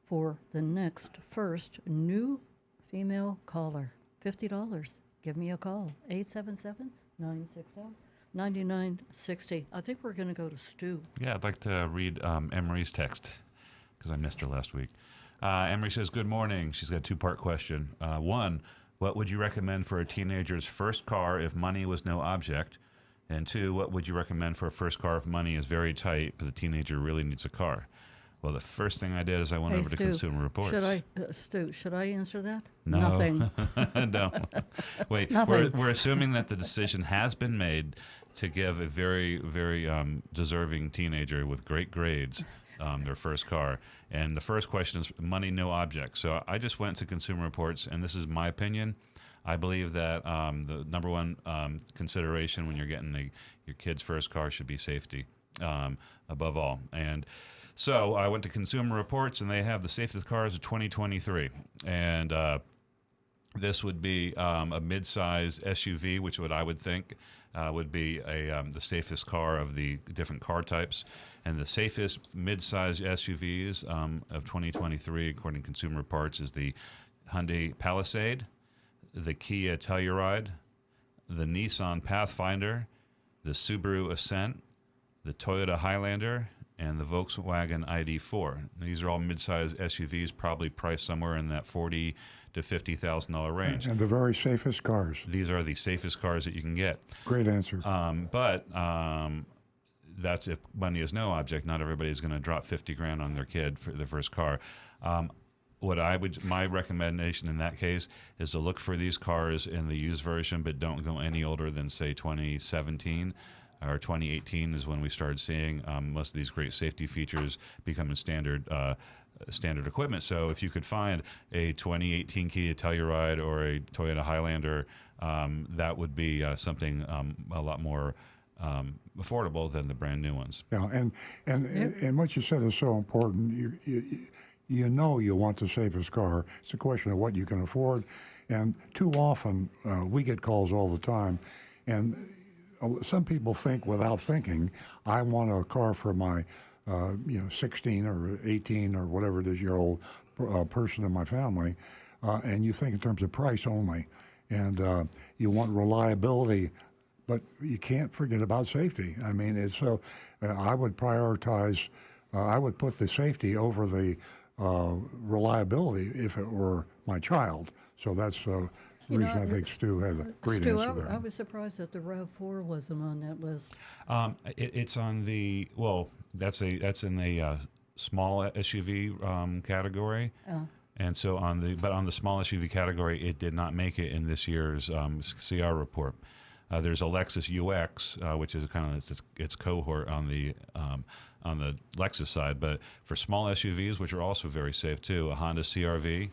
for the next first new female caller. $50. Give me a call. 877-960-9960. I think we're going to go to Stu. Yeah, I'd like to read Emery's text because I missed her last week. Emery says, good morning. She's got a two-part question. One, what would you recommend for a teenager's first car if money was no object? And two, what would you recommend for a first car if money is very tight, but the teenager really needs a car? Well, the first thing I did is I went over to Consumer Reports. Should I answer that? No. Nothing. No. Wait, Nothing. We're assuming that the decision has been made to give a very, very deserving teenager with great grades their first car. And the first question is money, no object. So I just went to Consumer Reports, and this is my opinion. I believe that the number one consideration when you're getting your kid's first car should be safety above all. And so I went to Consumer Reports, and they have the safest cars of 2023. And this would be a mid-size SUV, which I would think would be the safest car of the different car types. And the safest mid-size SUVs of 2023, according to Consumer Reports, is the Hyundai Palisade, the Kia Telluride, the Nissan Pathfinder, the Subaru Ascent, the Toyota Highlander, and the Volkswagen ID4. These are all mid-size SUVs, probably priced somewhere in that $40,000 to $50,000 range. And the very safest cars. These are the safest cars that you can get. Great answer. But that's if money is no object. Not everybody's going to drop $50,000 on their kid for their first car. my recommendation in that case is to look for these cars in the used version, but don't go any older than say 2017 or 2018 is when we started seeing most of these great safety features becoming standard equipment. So if you could find a 2018 Kia Telluride or a Toyota Highlander, that would be something a lot more affordable than the brand new ones. Yeah, and what you said is so important. You know you want the safest car. It's a question of what you can afford, and too often we get calls all the time, and some people think without thinking, I want a car for my 16 or 18 or whatever it is year old person in my family, and you think in terms of price only, and you want reliability. But you can't forget about safety. I mean, it's so. I would prioritize. I would put the safety over the reliability if it were my child. So that's the reason I think Stu had a great answer there. I was surprised that the RAV4 wasn't on that list. It's on the that's in the small SUV category. And so on the small SUV category, it did not make it in this year's CR report. There's a Lexus UX, which is kind of its cohort on the Lexus side, but for small SUVs, which are also very safe too, a Honda CR-V,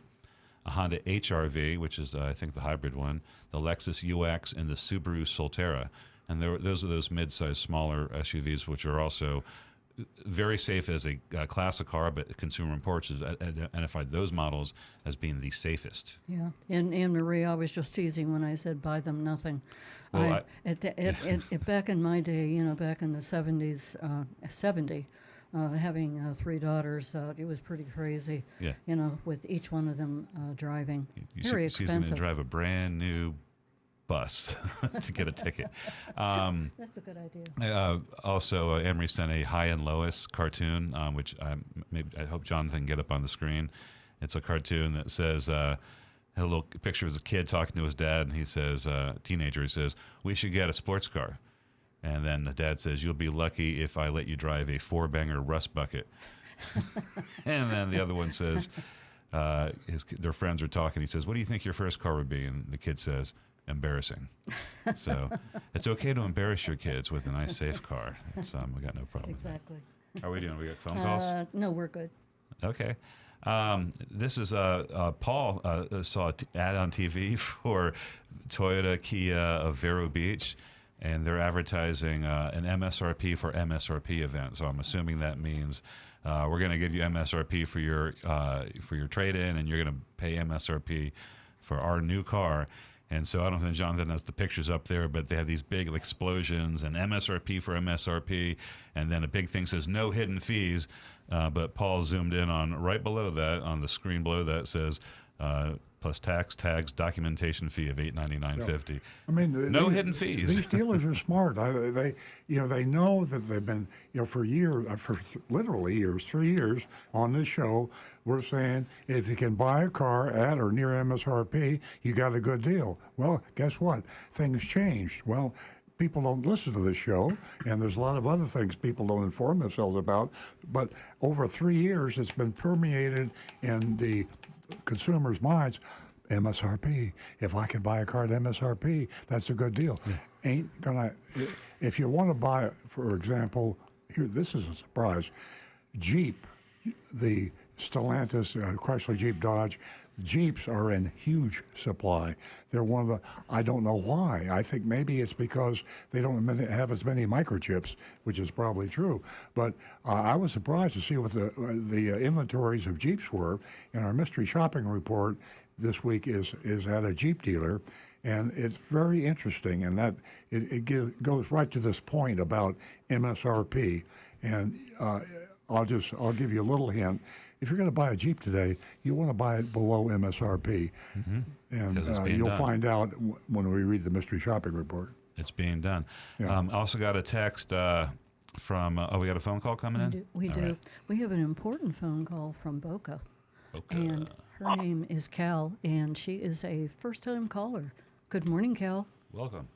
a Honda HR-V, which is I think the hybrid one, the Lexus UX, and the Subaru Solterra, and those are those mid-sized smaller SUVs, which are also very safe as a class of car, but Consumer Reports has identified those models as being the safest. Yeah, and Anne Marie, I was just teasing when I said buy them nothing. Well, Back in my day, back in the 70s, having 3 daughters, it was pretty crazy. Yeah. With each one of them driving. Very She's going expensive. to drive a brand new bus to get a ticket. That's a good idea. Also, Emery sent a High and Lois cartoon, which I hope Jonathan can get up on the screen. It's a cartoon that says, a little picture of a kid talking to his dad, and he says, teenager, he says, "We should get a sports car." And then the dad says, "You'll be lucky if I let you drive a 4-banger rust bucket." And then the other one says, their friends are talking. He says, "What do you think your first car would be?" And the kid says, "Embarrassing." So it's okay to embarrass your kids with a nice, safe car. So we got no problem Exactly. with that. How are we doing? We got phone calls? No, we're good. Okay. This is Paul saw an ad on TV for Toyota Kia of Vero Beach, and they're advertising an MSRP for MSRP event. So I'm assuming that means we're going to give you MSRP for your trade-in, and you're going to pay MSRP for our new car. And so I don't think Jonathan has the pictures up there, but they have these big explosions and MSRP for MSRP, and then a big thing says no hidden fees. But Paul zoomed in on right below that, on the screen below that says plus tax, tags, documentation fee of $899.50. I mean, no hidden fees. These dealers are smart. They know that they've been, for years, for literally years, 3 years on this show, we're saying if you can buy a car at or near MSRP, you got a good deal. Well, guess what? Things changed. Well, people don't listen to this show, and there's a lot of other things people don't inform themselves about. But over 3 years, it's been permeated in the consumers' minds. MSRP. If I can buy a car at MSRP, that's a good deal. Yeah. Ain't gonna. If you want to buy, for example, here, this is a surprise. Jeep, the Stellantis, Chrysler, Jeep, Dodge. Jeeps are in huge supply. They're one of the, I don't know why. I think maybe it's because they don't have as many microchips, which is probably true. But I was surprised to see what the inventories of Jeeps were. And our mystery shopping report this week is at a Jeep dealer. And it's very interesting, and that it goes right to this point about MSRP. And I'll give you a little hint. If you're going to buy a Jeep today, you want to buy it below MSRP. Mm-hmm. And you'll find out when we read the mystery shopping report. It's being done. Yeah. Also got a text from, we got a phone call coming in? We do. Right. We have an important phone call from Boca. And her name is Cal, and she is a first-time caller. Good morning, Cal. Welcome.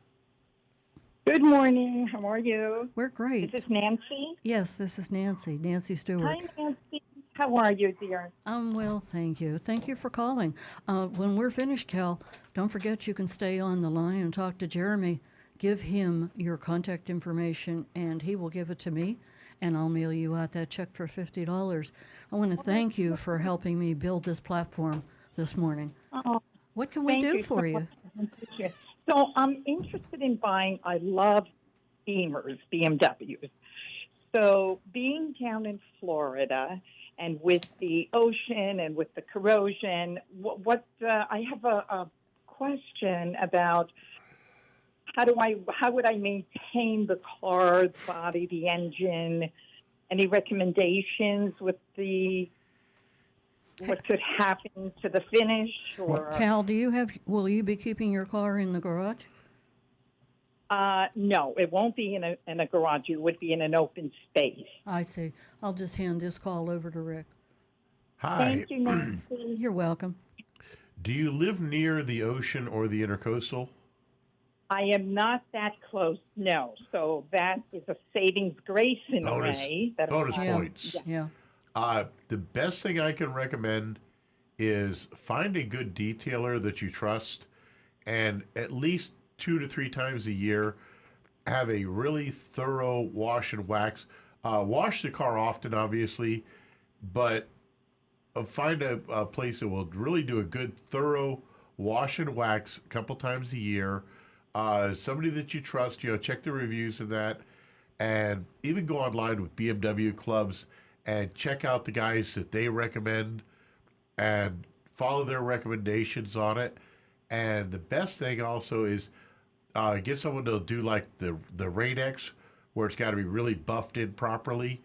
Good morning. How are you? We're great. Is this Nancy? Yes, this is Nancy. Nancy Stewart. Hi, Nancy. How are you, dear? I'm well, thank you. Thank you for calling. When we're finished, Cal, don't forget you can stay on the line and talk to Jeremy. Give him your contact information, and he will give it to me, and I'll mail you out that check for $50. I want to thank you for helping me build this platform this morning. Oh, What can we thank do you for so you? much. I appreciate it. So I'm interested in buying. I love Beamers, BMWs. So being down in Florida and with the ocean and with the corrosion, I have a question about how would I maintain the car, the body, the engine? Any recommendations with what could happen to the finish? Or Cal, will you be keeping your car in the garage? no, it won't be in a garage. It would be in an open space. I see. I'll just hand this call over to Rick. Hi. Thank you, Nancy. You're welcome. Do you live near the ocean or the intercoastal? I am not that close, no. So that is a savings grace in a way. Bonus points. Yeah. The best thing I can recommend is find a good detailer that you trust, and at least 2 to 3 times a year, have a really thorough wash and wax. Wash the car often, obviously, but find a place that will really do a good, thorough wash and wax a couple times a year. Somebody that you trust, check the reviews of that, and even go online with BMW clubs and check out the guys that they recommend and follow their recommendations on it. And the best thing also is get someone to do like the Rain-X, where it's got to be really buffed in properly.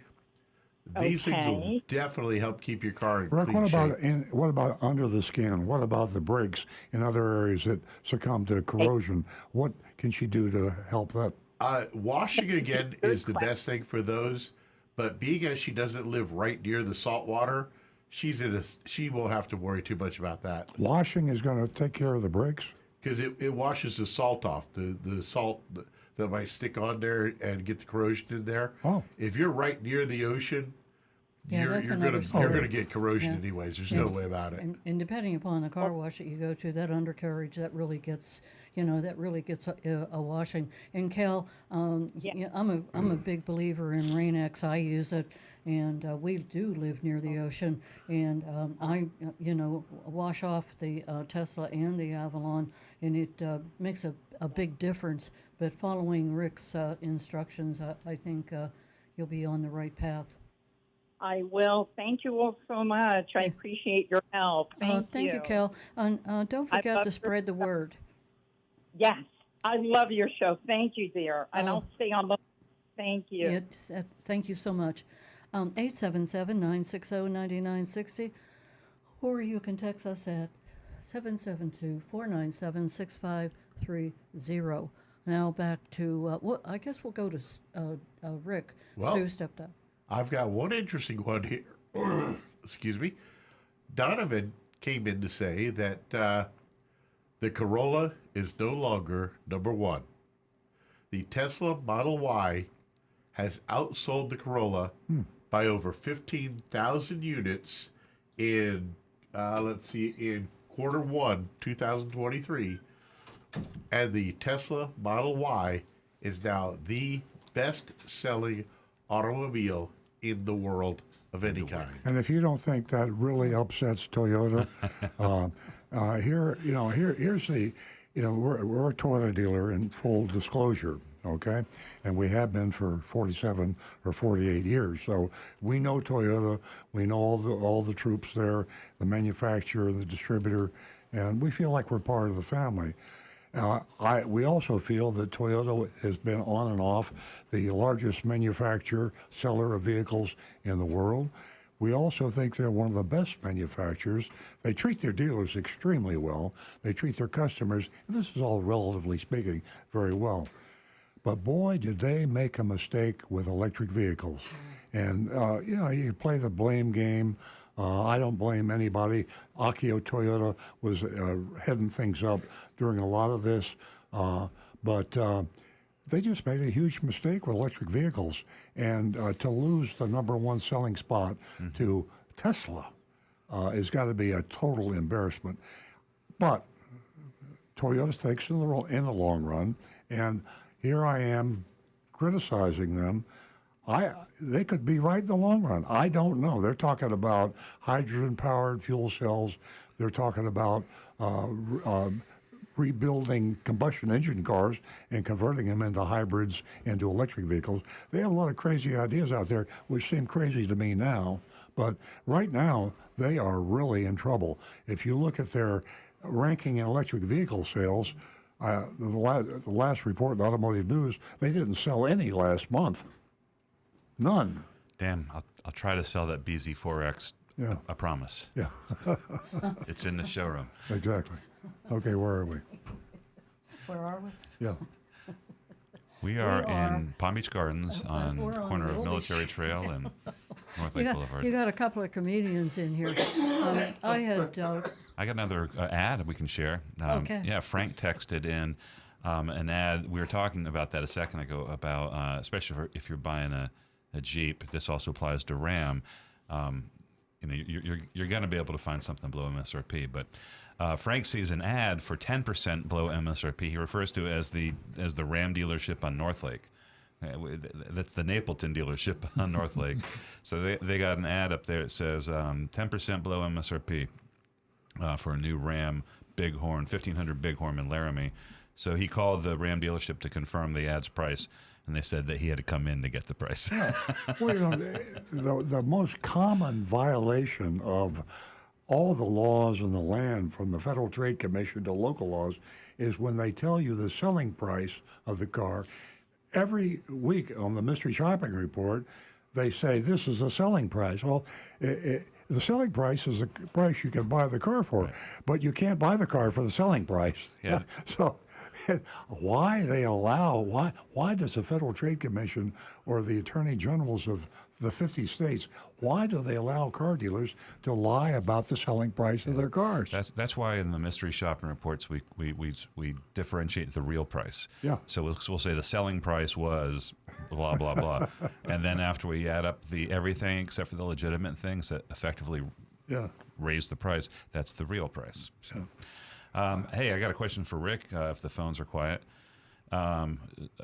These things will definitely help keep your car in Rick, clean shape. what about under the skin? What about the brakes in other areas that succumb to corrosion? What can she do to help that? Washing again is the best thing for those, but being as she doesn't live right near the salt water, she won't have to worry too much about that. Washing is going to take care of the brakes? Because it washes the salt off, the salt that might stick on there and get the corrosion in there. Oh. If you're right near the ocean, you're gonna get corrosion anyways. There's no way about it. And depending upon the car wash that you go to, that undercarriage that really gets a washing. And Cal, I'm a big believer in Rain-X. I use it, and we do live near the ocean. And I wash off the Tesla and the Avalon, and it makes a big difference. But following Rick's instructions, I think you'll be on the right path. I will. Thank you all so much. I appreciate your help. Thank you, Cal. And don't forget to spread the word. Yes, I love your show. Thank you, dear. I don't stay on the. Thank you. Thank you so much. 877-960-9960, or you can text us at 772-497-6530. Now back to I guess we'll go to Rick. Well, Stu stepped up. I've got one interesting one here. Excuse me. Donovan came in to say that the Corolla is no longer number one. The Tesla Model Y has outsold the Corolla by over 15,000 units in quarter one 2023, and the Tesla Model Y is now the best-selling automobile in the world of any kind. And if you don't think that really upsets Toyota, here's the, we're a Toyota dealer in full disclosure, okay? And we have been for 47 or 48 years. So we know Toyota, we know all the troops there, the manufacturer, the distributor, and we feel like we're part of the family. We also feel that Toyota has been on and off the largest manufacturer, seller of vehicles in the world. We also think they're one of the best manufacturers. They treat their dealers extremely well. They treat their customers, and this is all relatively speaking, very well. But boy, did they make a mistake with electric vehicles. And, you play the blame game. I don't blame anybody. Akio Toyota was heading things up during a lot of this, but they just made a huge mistake with electric vehicles. And to lose the number one selling spot to Tesla has got to be a total embarrassment. But Toyota thinks in the long run, and here I am criticizing them. They could be right in the long run. I don't know. They're talking about hydrogen-powered fuel cells. They're talking about rebuilding combustion engine cars and converting them into hybrids, into electric vehicles. They have a lot of crazy ideas out there, which seem crazy to me now. But right now, they are really in trouble. If you look at their ranking in electric vehicle sales, the last report in Automotive News, they didn't sell any last month. None. Damn, I'll try to sell that BZ4X. Yeah. I promise. Yeah. It's in the showroom. Exactly. Okay, where are we? Where are we? Yeah. We are in Palm Beach Gardens on the we're on corner of Goldie Military Street. Trail and North Lake Boulevard. You got a couple of comedians in here. I had I got another ad we can share. Okay. Yeah, Frank texted in an ad. We were talking about that a second ago about, especially if you're buying a Jeep. This also applies to Ram. You're going to be able to find something below MSRP. But Frank sees an ad for 10% below MSRP. He refers to it as the Ram dealership on North Lake. That's the Napleton dealership on North Lake. So they got an ad up there that says 10% below MSRP for a new Ram Bighorn, 1500 Bighorn in Laramie. So he called the Ram dealership to confirm the ad's price, and they said that he had to come in to get the price. Well, the most common violation of all the laws in the land, from the Federal Trade Commission to local laws, is when they tell you the selling price of the car. Every week on the Mystery Shopping Report, they say this is the selling price. Well, the selling price is the price you can buy the car for, right. But you can't buy the car for the selling price. Yeah. So why does the Federal Trade Commission or the Attorney Generals of the 50 states, why do they allow car dealers to lie about the selling price of their cars? That's why in the Mystery Shopping Reports we differentiate the real price. Yeah. So we'll say the selling price was blah blah blah, and then after we add up everything except for the legitimate things that effectively raise the price, that's the real price. So. Hey, I got a question for Rick, if the phones are quiet.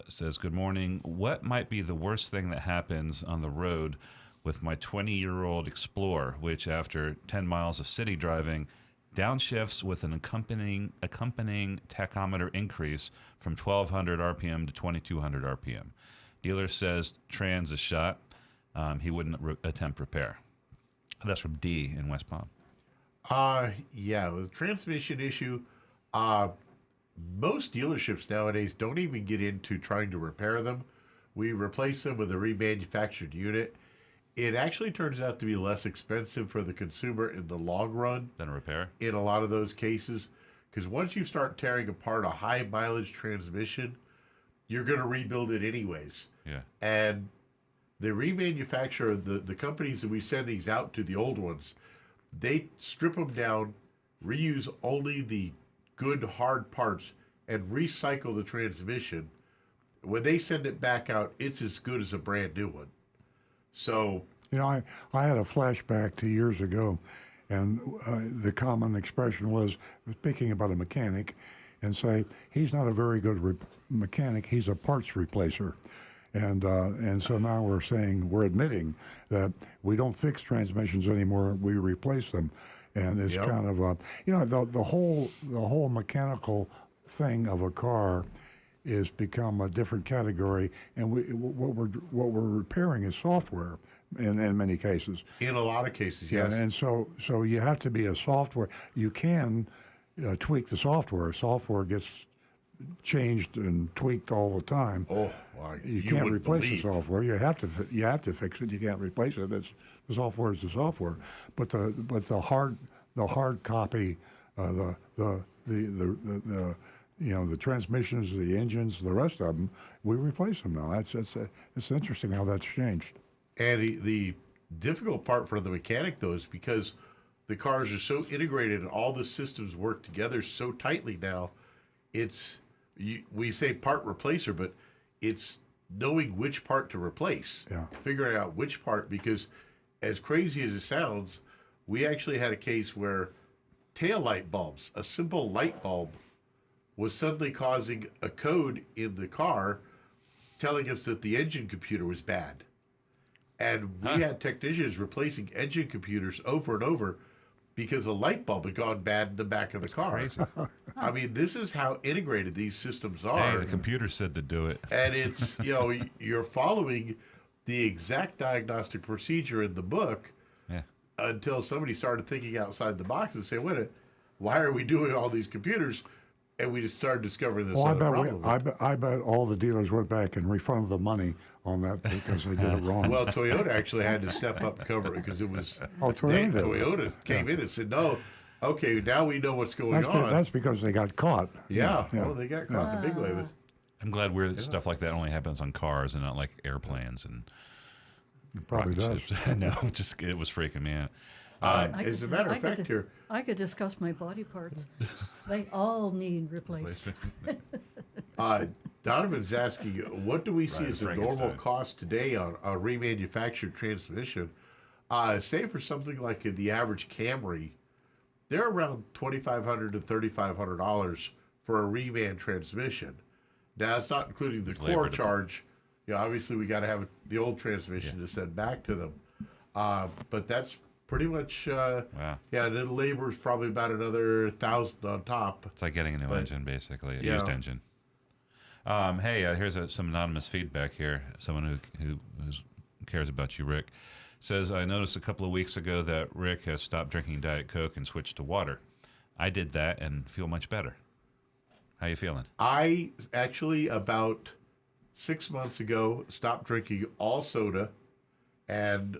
Says, good morning. What might be the worst thing that happens on the road with my 20-year-old Explorer, which after 10 miles of city driving, downshifts with an accompanying tachometer increase from 1,200 RPM to 2,200 RPM? Dealer says trans is shot. He wouldn't attempt repair. That's from D in West Palm. Yeah, with the transmission issue, most dealerships nowadays don't even get into trying to repair them. We replace them with a remanufactured unit. It actually turns out to be less expensive for the consumer in the long run than a repair in a lot of those cases, because once you start tearing apart a high mileage transmission, you're going to rebuild it anyways. Yeah. And the remanufacturer, the companies that we send these out to, the old ones, they strip them down, reuse only the good hard parts, and recycle the transmission. When they send it back out, it's as good as a brand new one. So, I had a flashback to years ago, and the common expression was speaking about a mechanic, and say he's not a very good mechanic. He's a parts replacer. And so now we're admitting that we don't fix transmissions anymore. We replace them, and it's kind of the whole mechanical thing of a car is become a different category. And what we're repairing is software in many cases. In a lot of cases, yes. And so you have to be a software. You can tweak the software. Software gets changed and tweaked all the time. Oh, wow. You can't replace the software. You have to fix it. You can't replace it. The software is the software. But the hard copy, the transmissions, the engines, the rest of them, we replace them now. It's interesting how that's changed. And the difficult part for the mechanic, though, is because the cars are so integrated and all the systems work together so tightly now. We say part replacer, but it's knowing which part to replace. Yeah. Figuring out which part, because as crazy as it sounds, we actually had a case where tail light bulbs, a simple light bulb, was suddenly causing a code in the car telling us that the engine computer was bad. And we had technicians replacing engine computers over and over because a light bulb had gone bad in the back of the car. Crazy. I mean, this is how integrated these systems are. Hey, the computer said to do it. And it's, you're following the exact diagnostic procedure in the book until somebody started thinking outside the box and saying, wait a minute, why are we doing all these computers? And we just started discovering this other problem. I bet all the dealers went back and refunded the money on that because they did it wrong. Well, Toyota actually had to step up and cover it because it was Toyota came in and said, no, okay, now we know what's going on. That's because they got caught. Yeah. Well, they got caught in a big way. But I'm glad stuff like that only happens on cars and not like airplanes and it probably does. No, it was freaking me out. As a matter of fact, here I could discuss my body parts. They all need replaced. Donovan's asking, what do we see as a normal Frankenstein. cost today on a remanufactured transmission? Say for something like the average Camry, they're around $2,500 to $3,500 for a reman transmission. Now, it's not including the core charge. Obviously, we got to have the old transmission to send back to them. But that's pretty much, then labor is probably about another $1,000 on top. It's like getting a new engine, basically, a Yeah. used engine. Hey, here's some anonymous feedback here. Someone who cares about you, Rick, says, I noticed a couple of weeks ago that Rick has stopped drinking Diet Coke and switched to water. I did that and feel much better. How you feeling? I actually, about 6 months ago, stopped drinking all soda and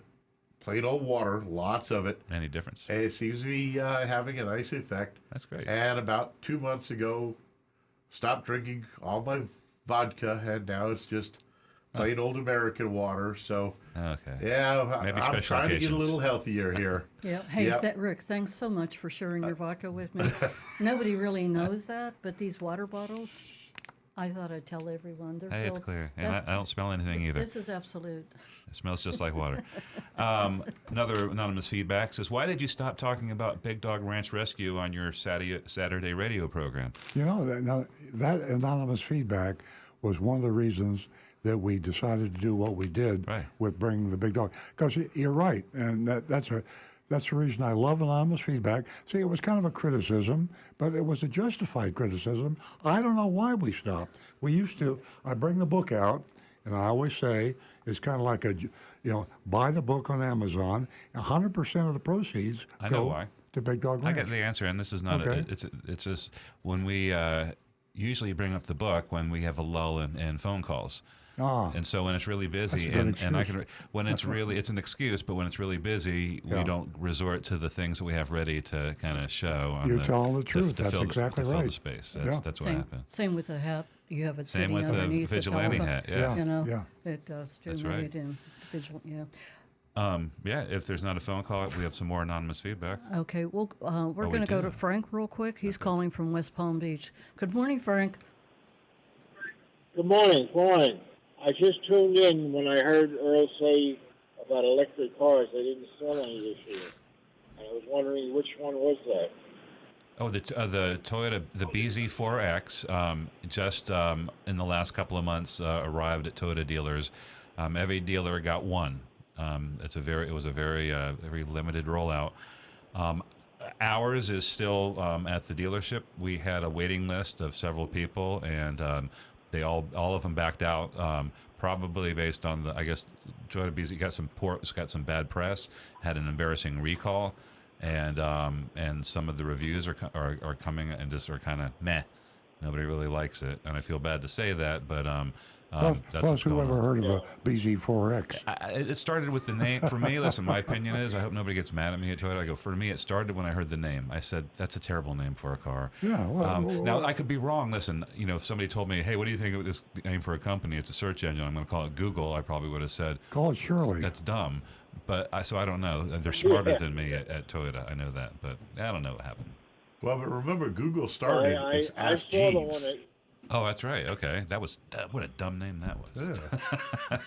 plain old water, lots of it. Any difference? And it seems to be having a nice effect. That's great. And about 2 months ago, stopped drinking all my vodka, and now it's just plain old American water. So, maybe I'm special trying to get a occasions. little healthier here. Yeah. Hey, Rick, thanks so much for sharing your vodka with me. Nobody really knows that, but these water bottles, I thought I'd tell everyone. They're Hey, filled. it's clear. And I don't smell anything either. This is absolute. It smells just like water. Another anonymous feedback says, why did you stop talking about Big Dog Ranch Rescue on your Saturday radio program? That anonymous feedback was one of the reasons that we decided to do what we did with bringing the big dog. Because you're right, and that's the reason I love anonymous feedback. See, it was kind of a criticism, but it was a justified criticism. I don't know why we stopped. We used to. I bring the book out, and I always say it's kind of like buy the book on Amazon. 100% of the proceeds go to Big Dog Ranch. I get the answer, and this is not. Okay. It's just when we usually bring up the book when we have a lull in phone calls. And so when it's really busy, and I can, when it's really, it's an excuse, but when it's really busy, we don't resort to the things that we have ready to kind of show. You're telling the truth. That's exactly fill right. the space. That's what happened. Same with the hat. You have it Same sitting with the underneath vigilante the hat. It stimulate and vigilant. If there's not a phone call, we have some more anonymous feedback. Okay, well, we're going to go to Frank real quick. He's calling from West Palm Beach. Good morning, Frank. Good morning. Good morning. I just tuned in when I heard Earl say about electric cars. They didn't sell any this year. And I was wondering which one was that? Oh, the Toyota, the BZ4X, just in the last couple of months arrived at Toyota dealers. Every dealer got one. It was a very limited rollout. Ours is still at the dealership. We had a waiting list of several people, and they all of them backed out. Probably based on Toyota BZ got some bad press, had an embarrassing recall, and some of the reviews are coming and just are kind of meh. Nobody really likes it, and I feel bad to say that, but plus who ever heard of a BZ4X? It started with the name. For me, listen, my opinion is, I hope nobody gets mad at me at Toyota. I go, for me, it started when I heard the name. I said, that's a terrible name for a car. Yeah. Now, I could be wrong. Listen, if somebody told me, hey, what do you think of this name for a company? It's a search engine. I'm going to call it Google. I probably would have said, call it Shirley. That's dumb. But I don't know. They're smarter than me at Toyota. I know that, but I don't know what happened. Well, but remember, Google started as Ask I saw the Jeeves. one Oh, that's right. Okay, what a dumb name that was. Yeah.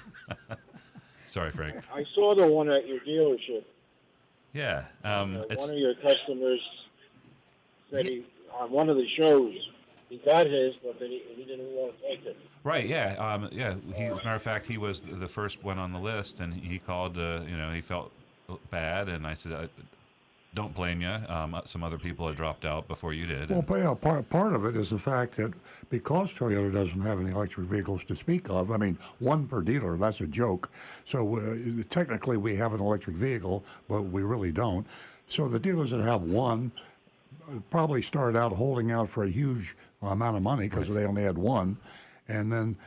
Sorry, Frank. I saw the one at your dealership. Yeah. One It's of your customers said on one of the shows he got his, but then he didn't want to take it. right. Yeah. Yeah. He, as a matter of fact, he was the first one on the list, and he called. He felt bad, and I said, "Don't blame you. Some other people had dropped out before you did." Well, part of it is the fact that because Toyota doesn't have any electric vehicles to speak of, I mean, one per dealer, that's a joke. So technically we have an electric vehicle, but we really don't. So the dealers that have one probably started out holding out for a huge amount of money because they only had one. And then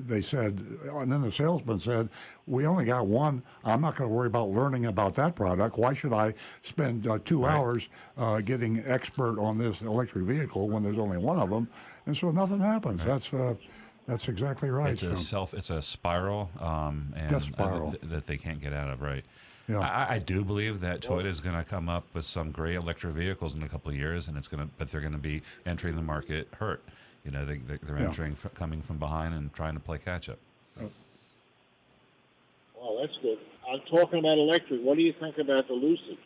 they said, and then the salesman said, "We only got one. I'm not going to worry about learning about that product. Why should I spend 2 hours getting expert on this electric vehicle when there's only one of them?" And so nothing happens. That's exactly right. It's a spiral, and Death spiral. That they can't get out of. Right. Yeah. I do believe that Toyota is going to come up with some great electric vehicles in a couple of years, and but they're going to be entering the market hurt. They're entering, coming from behind and trying to play catch up. Well, that's good. I'm talking about electric. What do you think about the Lucid?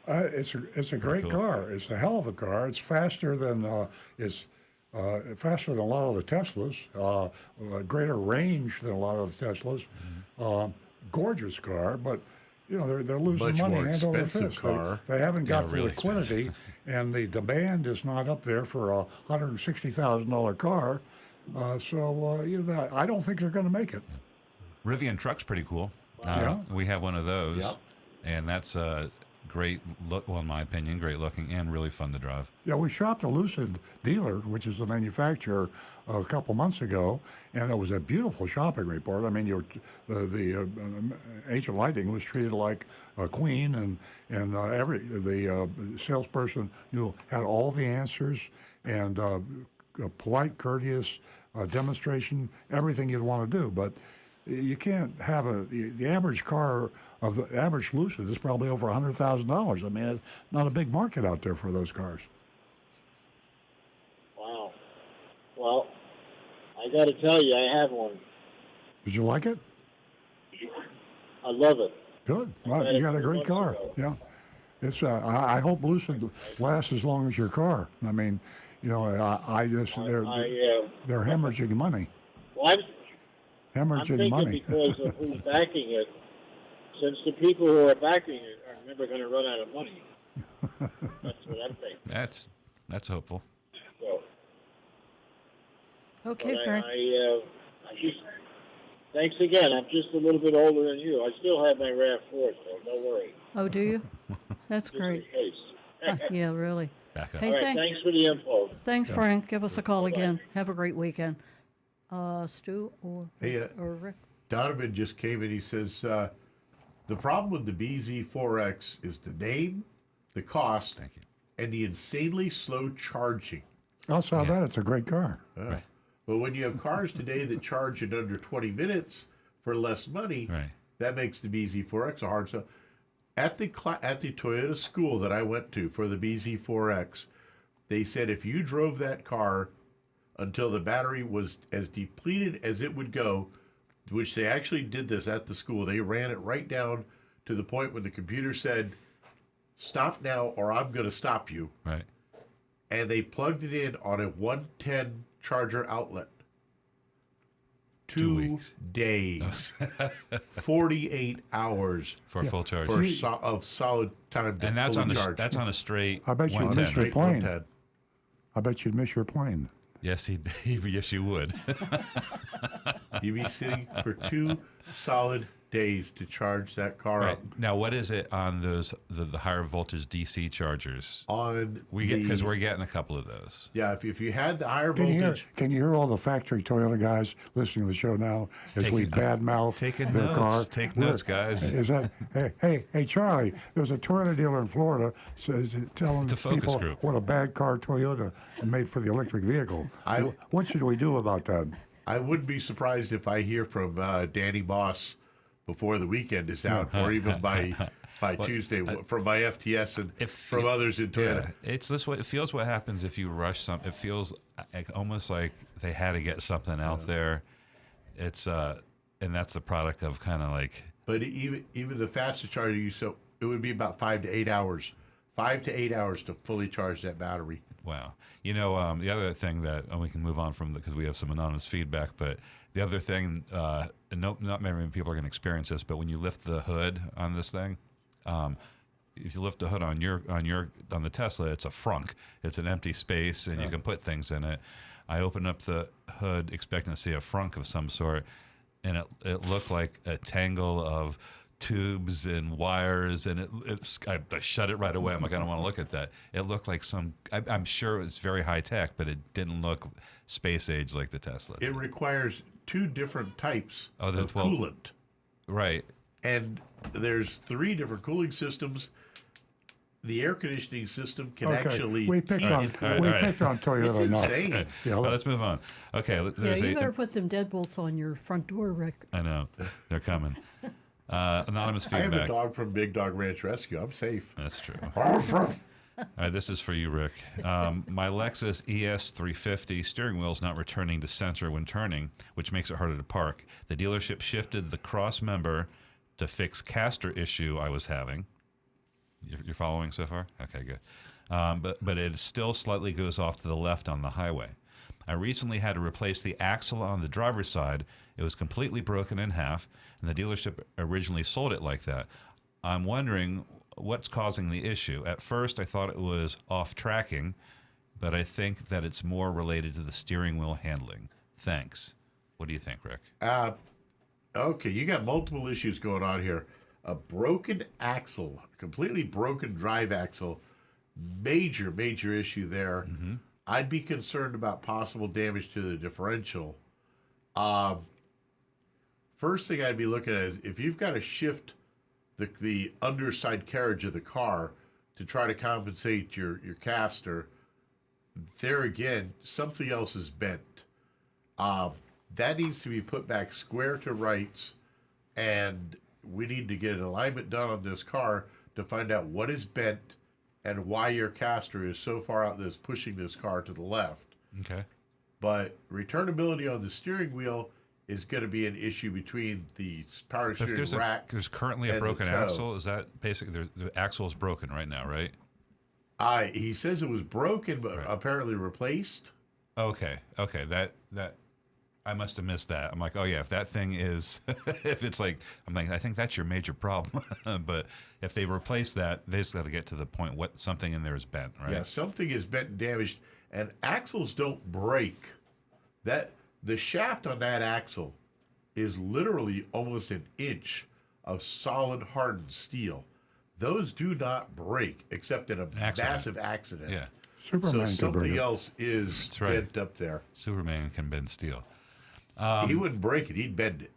It's a great car. It's a hell of a car. It's faster than faster than a lot of the Teslas. Greater range than a lot of the Teslas. Gorgeous car, but they're losing Much money more hand over expensive fist. car. They haven't got the really liquidity, and the demand is not up there for a $160,000 car. I don't think they're going to make it. Rivian truck's pretty cool. Yeah. We have one of those, Yep. and that's a great look. Well, in my opinion, great looking and really fun to drive. Yeah, we shopped a Lucid dealer, which is the manufacturer, a couple months ago, and it was a beautiful shopping report. I mean, the Ancient Lightning was treated like a queen, and the salesperson had all the answers, and a polite, courteous demonstration, everything you'd want to do. But you can't have the average car of the average Lucid is probably over $100,000. I mean, it's not a big market out there for those cars. Wow. Well, I got to tell you, I have one. Did you like it? I love it. Good. Well, you got a great car. Yeah. It's. I hope Lucid lasts as long as your car. I mean, they're hemorrhaging money. Well, I'm Hemorrhaging thinking money. because of who's backing it, since the people who are backing it are never going to run out of money. That's what I'm thinking. That's hopeful. So, Okay, but Frank. I thanks again. I'm just a little bit older than you. I still have my RAV4, so don't worry. Oh, do you? That's Just in great. case. Yeah, really. Back up. Hey, All right, thanks for the info. Thanks, Frank. Give us a call again. Have a great weekend. Stu or Rick? Donovan just came in. He says, the problem with the BZ4X is the name, the cost, Thank you. and the insanely slow charging. Outside of that, it's a great car. Right. But when you have cars today that charge in under 20 minutes for less money, Right. that makes the BZ4X a hard sell. At the Toyota school that I went to for the BZ4X, they said if you drove that car until the battery was as depleted as it would go, which they actually did this at the school. They ran it right down to the point where the computer said, "Stop now or I'm going to stop you." Right. And they plugged it in on a 110 charger outlet. 2 weeks. days. 48 hours For a full charge. for of solid time to And that's fully on charge. that's on a straight. I bet you'd 110. miss your Straight plane. 110. I bet you'd miss your plane. Yes, yes, you would. You'd be sitting for 2 solid days to charge that car Right. up. Now, what is it on those the higher voltage DC chargers? On Because we're getting a couple of those. Yeah, if you had the higher Can voltage, you hear all the factory Toyota guys listening to the show now as we badmouth taking their notes. car? Take notes, guys. Is that hey Charlie? There's a Toyota dealer in Florida telling It's a focus people group. what a bad car Toyota made for the electric vehicle. What should we do about that? I wouldn't be surprised if I hear from Danny Moss before the weekend is out, or even by Tuesday from my FTS and from others in Toyota. Yeah, it's this way. It feels what happens if you rush some. It feels almost like they had to get something out there. It's and that's the product of kind of like. But even the fastest charger, so it would be about 5 to 8 hours. 5 to 8 hours to fully charge that battery. Wow. You know, the other thing that, and we can move on from because we have some anonymous feedback, but the other thing, and not many people are going to experience this, but when you lift the hood on this thing, if you lift the hood on the Tesla, it's a frunk. It's an empty space, and you can put things in it. I opened up the hood expecting to see a frunk of some sort, and it looked like a tangle of tubes and wires, and I shut it right away. I'm like, I don't want to look at that. It looked like I'm sure it was very high tech, but it didn't look space age like the Tesla. It requires 2 different types of well, coolant. Right. And there's 3 different cooling systems. The air conditioning system can actually. We picked on Toyota. It's insane. Right. Yeah, let's move on. Okay. You better put some deadbolts on your front door, Rick. I know. They're coming. Anonymous feedback. I have a dog from Big Dog Ranch Rescue. I'm safe. That's true. All right, this is for you, Rick. My Lexus ES350 steering wheel's not returning to center when turning, which makes it harder to park. The dealership shifted the cross member to fix caster issue I was having. You're following so far? Okay, good. But it still slightly goes off to the left on the highway. I recently had to replace the axle on the driver's side. It was completely broken in half, and the dealership originally sold it like that. I'm wondering what's causing the issue. At first, I thought it was off tracking, but I think that it's more related to the steering wheel handling. Thanks. What do you think, Rick? Okay, you got multiple issues going on here. A broken axle, completely broken drive axle, major issue there. Mm-hmm. I'd be concerned about possible damage to the differential. First thing I'd be looking at is if you've got to shift the underside carriage of the car to try to compensate your caster, there again, something else is bent. That needs to be put back square to rights, and we need to get an alignment done on this car to find out what is bent and why your caster is so far out that's pushing this car to the left. Okay. But returnability on the steering wheel is going to be an issue between the power steering rack. There's currently a broken axle. Is that basically the axle is broken right now, right? He says it was broken, but apparently replaced. Okay. That I must have missed that. I'm like, oh yeah, if that thing is, if it's like, I'm like, I think that's your major problem. But if they replace that, they just got to get to the point what something in there is bent, right? Yeah, something is bent and damaged, and axles don't break. The shaft on that axle is literally almost an inch of solid hardened steel. Those do not break except in a massive accident. Yeah. Superman so something else is bent up there. Superman can bend steel. He wouldn't break it, he'd bend it.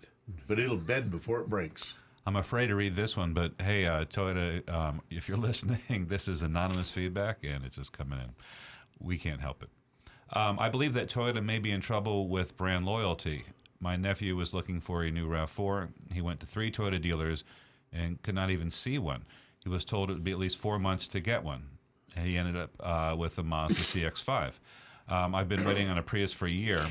But it'll bend before it breaks. I'm afraid to read this one, but hey, Toyota, if you're listening, this is anonymous feedback, and it's just coming in. We can't help it. I believe that Toyota may be in trouble with brand loyalty. My nephew was looking for a new RAV4. He went to 3 Toyota dealers and could not even see one. He was told it would be at least 4 months to get one. And he ended up with a Mazda CX-5. I've been waiting on a Prius for a year.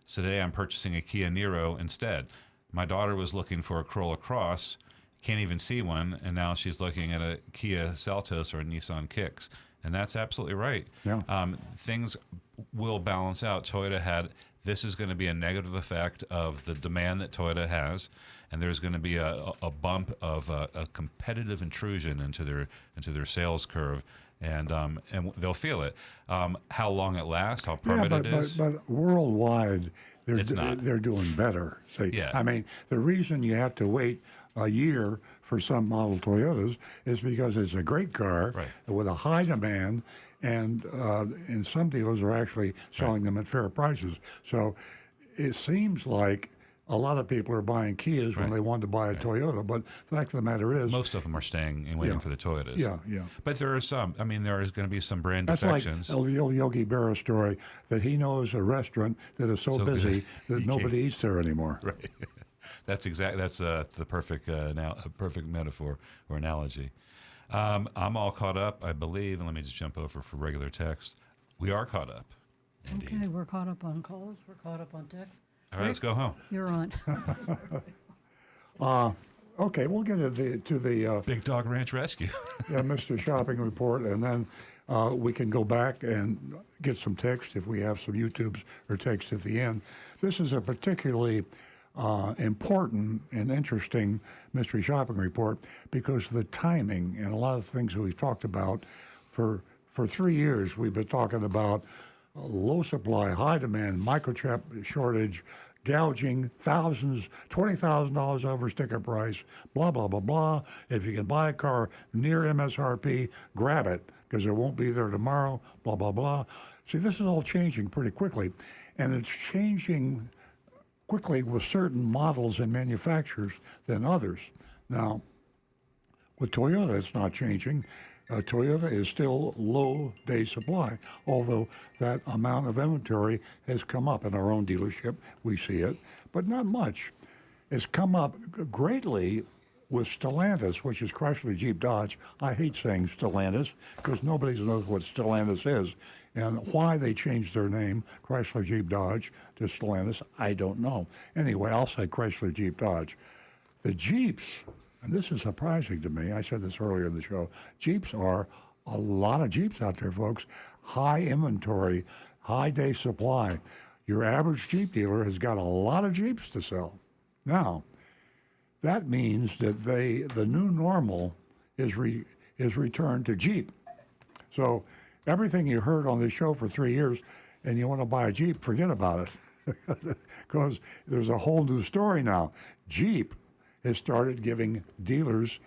So today I'm purchasing a Kia Niro instead. My daughter was looking for a Corolla Cross, can't even see one, and now she's looking at a Kia Seltos or a Nissan Kicks. And that's absolutely right. Yeah. Things will balance out. This is going to be a negative effect of the demand that Toyota has, and there's going to be a bump of a competitive intrusion into their sales curve, and they'll feel it. How long it lasts, how permanent it is. But worldwide, they're doing better. See, yeah. I mean, the reason you have to wait a year for some model Toyotas is because it's a great car with a high demand, and some dealers are actually selling them at fair prices. So it seems like a lot of people are buying Kias when they want to buy a Toyota, but the fact of the matter is, most of them are staying and waiting for the Toyotas. Yeah. But there are some. I mean, there is going to be some brand That's defections. Like the old Yogi Berra story that he knows a restaurant that is so busy that nobody eats there anymore. Right. That's the perfect perfect metaphor or analogy. I'm all caught up, I believe, and let me just jump over for regular text. We are caught up. Indeed. Okay, we're caught up on calls. We're caught up on texts. All right, let's go home. You're on. Okay, we'll get to the Big Dog Ranch Rescue. Mr. Shopping Report, and then we can go back and get some text if we have some YouTubes or text at the end. This is a particularly important and interesting mystery shopping report because of the timing and a lot of things that we've talked about for 3 years. We've been talking about low supply, high demand, microchip shortage, gouging, thousands, $20,000 over sticker price, blah, blah, blah, blah. If you can buy a car near MSRP, grab it because it won't be there tomorrow, blah, blah, blah. See, this is all changing pretty quickly, and it's changing quickly with certain models and manufacturers than others. Now, with Toyota, it's not changing. Toyota is still low day supply, although that amount of inventory has come up in our own dealership. We see it, but not much. It's come up greatly with Stellantis, which is Chrysler Jeep Dodge. I hate saying Stellantis because nobody knows what Stellantis is. And why they changed their name, Chrysler Jeep Dodge, to Stellantis, I don't know. Anyway, I'll say Chrysler Jeep Dodge. The Jeeps, and this is surprising to me, I said this earlier in the show, Jeeps are a lot of Jeeps out there, folks. High inventory, high day supply. Your average Jeep dealer has got a lot of Jeeps to sell. Now, that means that the new normal is returned to Jeep. So everything you heard on this show for 3 years and you want to buy a Jeep, forget about it. Because there's a whole new story now. Jeep has started giving dealers,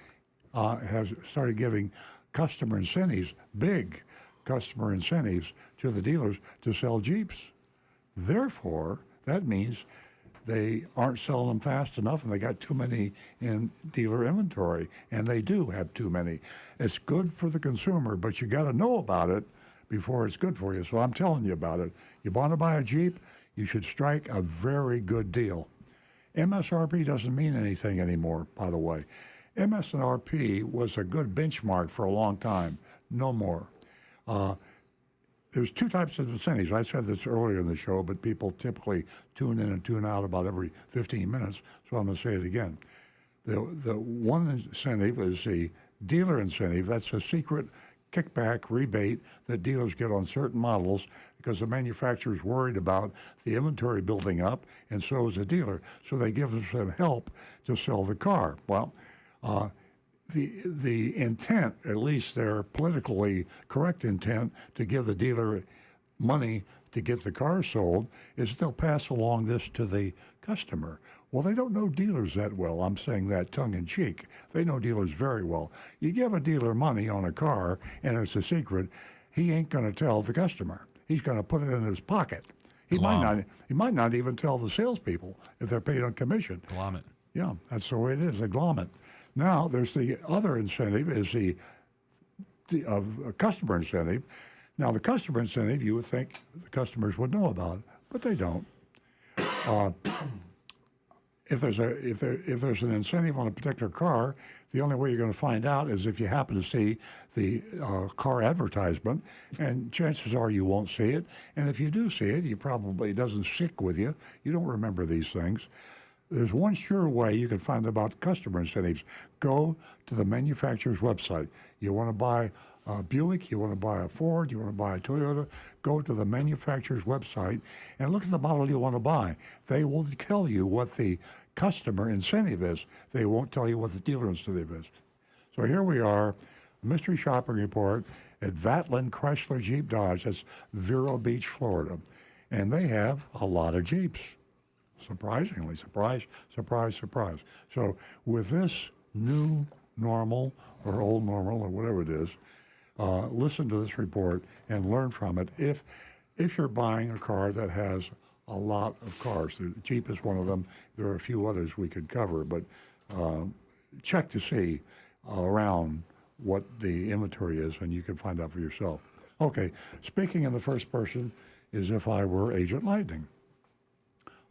has started giving customer incentives, big customer incentives to the dealers to sell Jeeps. Therefore, that means they aren't selling them fast enough and they got too many in dealer inventory, and they do have too many. It's good for the consumer, but you got to know about it before it's good for you. So I'm telling you about it. You want to buy a Jeep, you should strike a very good deal. MSRP doesn't mean anything anymore, by the way. MSRP was a good benchmark for a long time. No more. There's two types of incentives. I said this earlier in the show, but people typically tune in and tune out about every 15 minutes, so I'm going to say it again. The one incentive is the dealer incentive. That's a secret kickback rebate that dealers get on certain models because the manufacturer's worried about the inventory building up, and so is the dealer. So they give them some help to sell the car. Well, the intent, at least their politically correct intent, to give the dealer money to get the car sold is they'll pass along this to the customer. Well, they don't know dealers that well. I'm saying that tongue in cheek. They know dealers very well. You give a dealer money on a car and it's a secret, he ain't going to tell the customer. He's going to put it in his pocket. He might not even tell the salespeople if they're paid on commission. Glom it. Yeah, that's the way it is. They glom it. Now, there's the other incentive is the customer incentive. Now, the customer incentive, you would think the customers would know about, but they don't. If there's an incentive on a particular car, the only way you're going to find out is if you happen to see the car advertisement, and chances are you won't see it. And if you do see it, it doesn't stick with you. You don't remember these things. There's one sure way you can find out about customer incentives. Go to the manufacturer's website. You want to buy a Buick, you want to buy a Ford, you want to buy a Toyota, go to the manufacturer's website and look at the model you want to buy. They will tell you what the customer incentive is. They won't tell you what the dealer incentive is. So here we are, a mystery shopping report at Vatland Chrysler Jeep Dodge. That's Vero Beach, Florida. And they have a lot of Jeeps. Surprisingly, surprise, surprise, surprise. So with this new normal or old normal or whatever it is, listen to this report and learn from it. If you're buying a car that has a lot of cars, the Jeep is one of them. There are a few others we could cover, but check to see around what the inventory is, and you can find out for yourself. Okay, speaking in the first person as if I were Agent Lightning.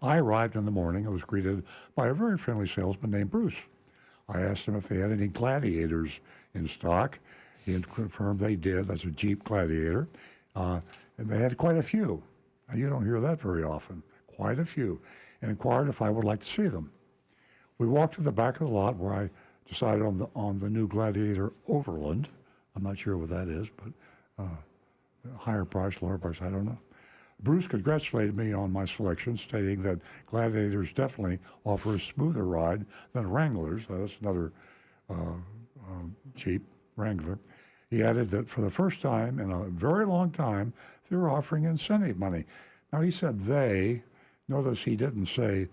I arrived in the morning and was greeted by a very friendly salesman named Bruce. I asked him if they had any Gladiators in stock. He had confirmed they did. That's a Jeep Gladiator. And they had quite a few. Now, you don't hear that very often. Quite a few. And inquired if I would like to see them. We walked to the back of the lot where I decided on the new Gladiator Overland. I'm not sure what that is, but higher price, lower price, I don't know. Bruce congratulated me on my selection, stating that Gladiators definitely offer a smoother ride than Wranglers. That's another Jeep Wrangler. He added that for the first time in a very long time, they were offering incentive money. Now, he said they. Notice he didn't say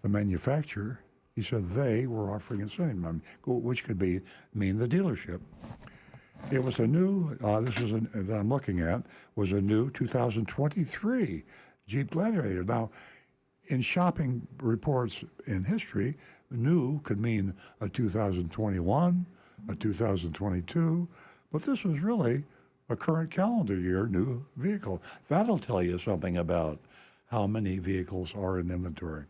the manufacturer. He said they were offering incentive money, which could mean the dealership. It was a new, that I'm looking at, was a new 2023 Jeep Gladiator. Now, in shopping reports in history, new could mean a 2021, a 2022, but this was really a current calendar year new vehicle. That'll tell you something about how many vehicles are in inventory.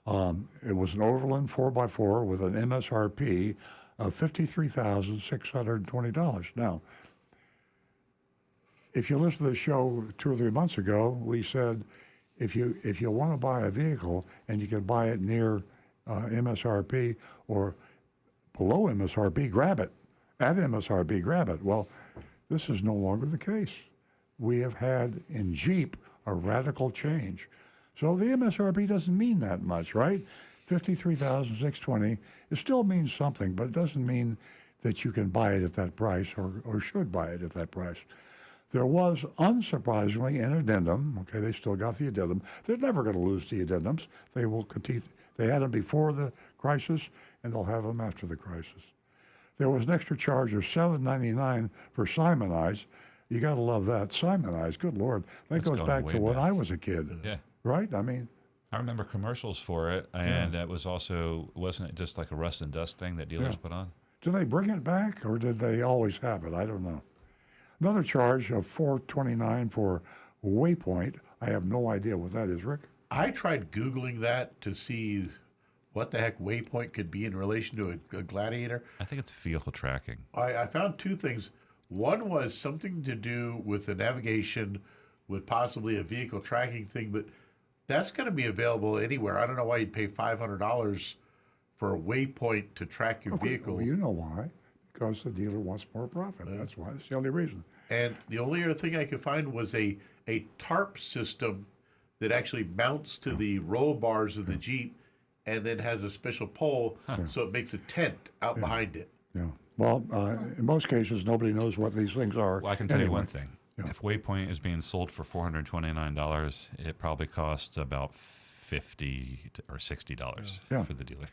It was an Overland 4x4 with an MSRP of $53,620. Now, if you listen to the show 2 or 3 months ago, we said if you want to buy a vehicle and you can buy it near MSRP or below MSRP, grab it. At MSRP, grab it. Well, this is no longer the case. We have had in Jeep a radical change. So the MSRP doesn't mean that much, right? $53,620. It still means something, but it doesn't mean that you can buy it at that price or should buy it at that price. There was, unsurprisingly, an addendum. Okay, they still got the addendum. They're never going to lose the addendums. They will continue. They had them before the crisis, and they'll have them after the crisis. There was an extra charge of $7.99 for Simonize. You got to love that. Simonize, good Lord. That goes back to when I was a kid. Yeah. Right? I mean, I remember commercials for it, and that was also, wasn't it just like a rust and dust thing that dealers put on? Do they bring it back, or did they always have it? I don't know. Another charge of $429 for Waypoint. I have no idea what that is, Rick. I tried Googling that to see what the heck Waypoint could be in relation to a Gladiator. I think it's vehicle tracking. I found two things. One was something to do with the navigation, with possibly a vehicle tracking thing, but that's going to be available anywhere. I don't know why you'd pay $500 for a Waypoint to track your vehicle. Well, you know why. Because the dealer wants more profit. That's why. That's the only reason. And the only other thing I could find was a tarp system that actually mounts to the roll bars of the Jeep and then has a special pole, so it makes a tent out behind it. Yeah. Well, in most cases, nobody knows what these things are. Well, I can tell you one thing. Yeah. If Waypoint is being sold for $429, it probably costs about $50 or $60 for the dealer.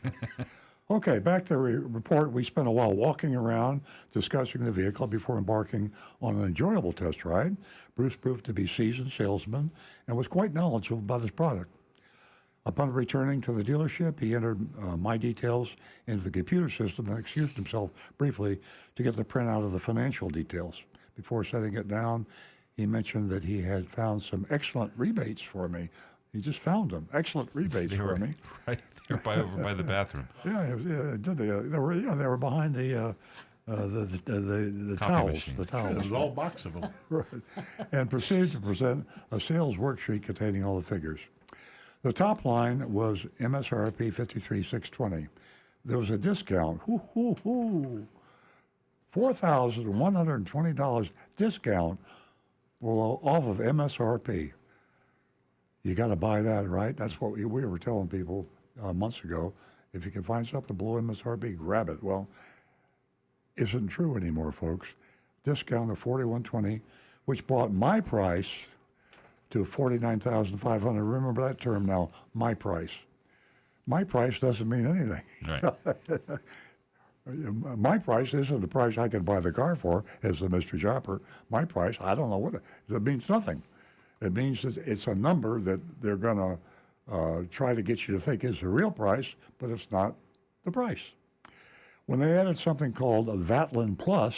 Okay, back to the report. We spent a while walking around, discussing the vehicle before embarking on an enjoyable test ride. Bruce proved to be a seasoned salesman and was quite knowledgeable about his product. Upon returning to the dealership, he entered my details into the computer system and excused himself briefly to get the printout of the financial details. Before setting it down, he mentioned that he had found some excellent rebates for me. He just found them, excellent rebates for me. Right there over by the bathroom. They were behind the towels. Machine. The towels. There's a whole box of them. Right. And proceeded to present a sales worksheet containing all the figures. The top line was MSRP $53,620. There was a discount. $4,120 discount below off of MSRP. You got to buy that, right? That's what we were telling people months ago. If you can find something below MSRP, grab it. Well, isn't true anymore, folks. Discount of $4,120, which brought my price to $49,500. Remember that term now, my price. My price doesn't mean anything. Right. My price isn't the price I can buy the car for, as the mystery shopper. My price, I don't know what it means. Nothing. It means that it's a number that they're going to try to get you to think is the real price, but it's not the price. When they added something called a Vatlin Plus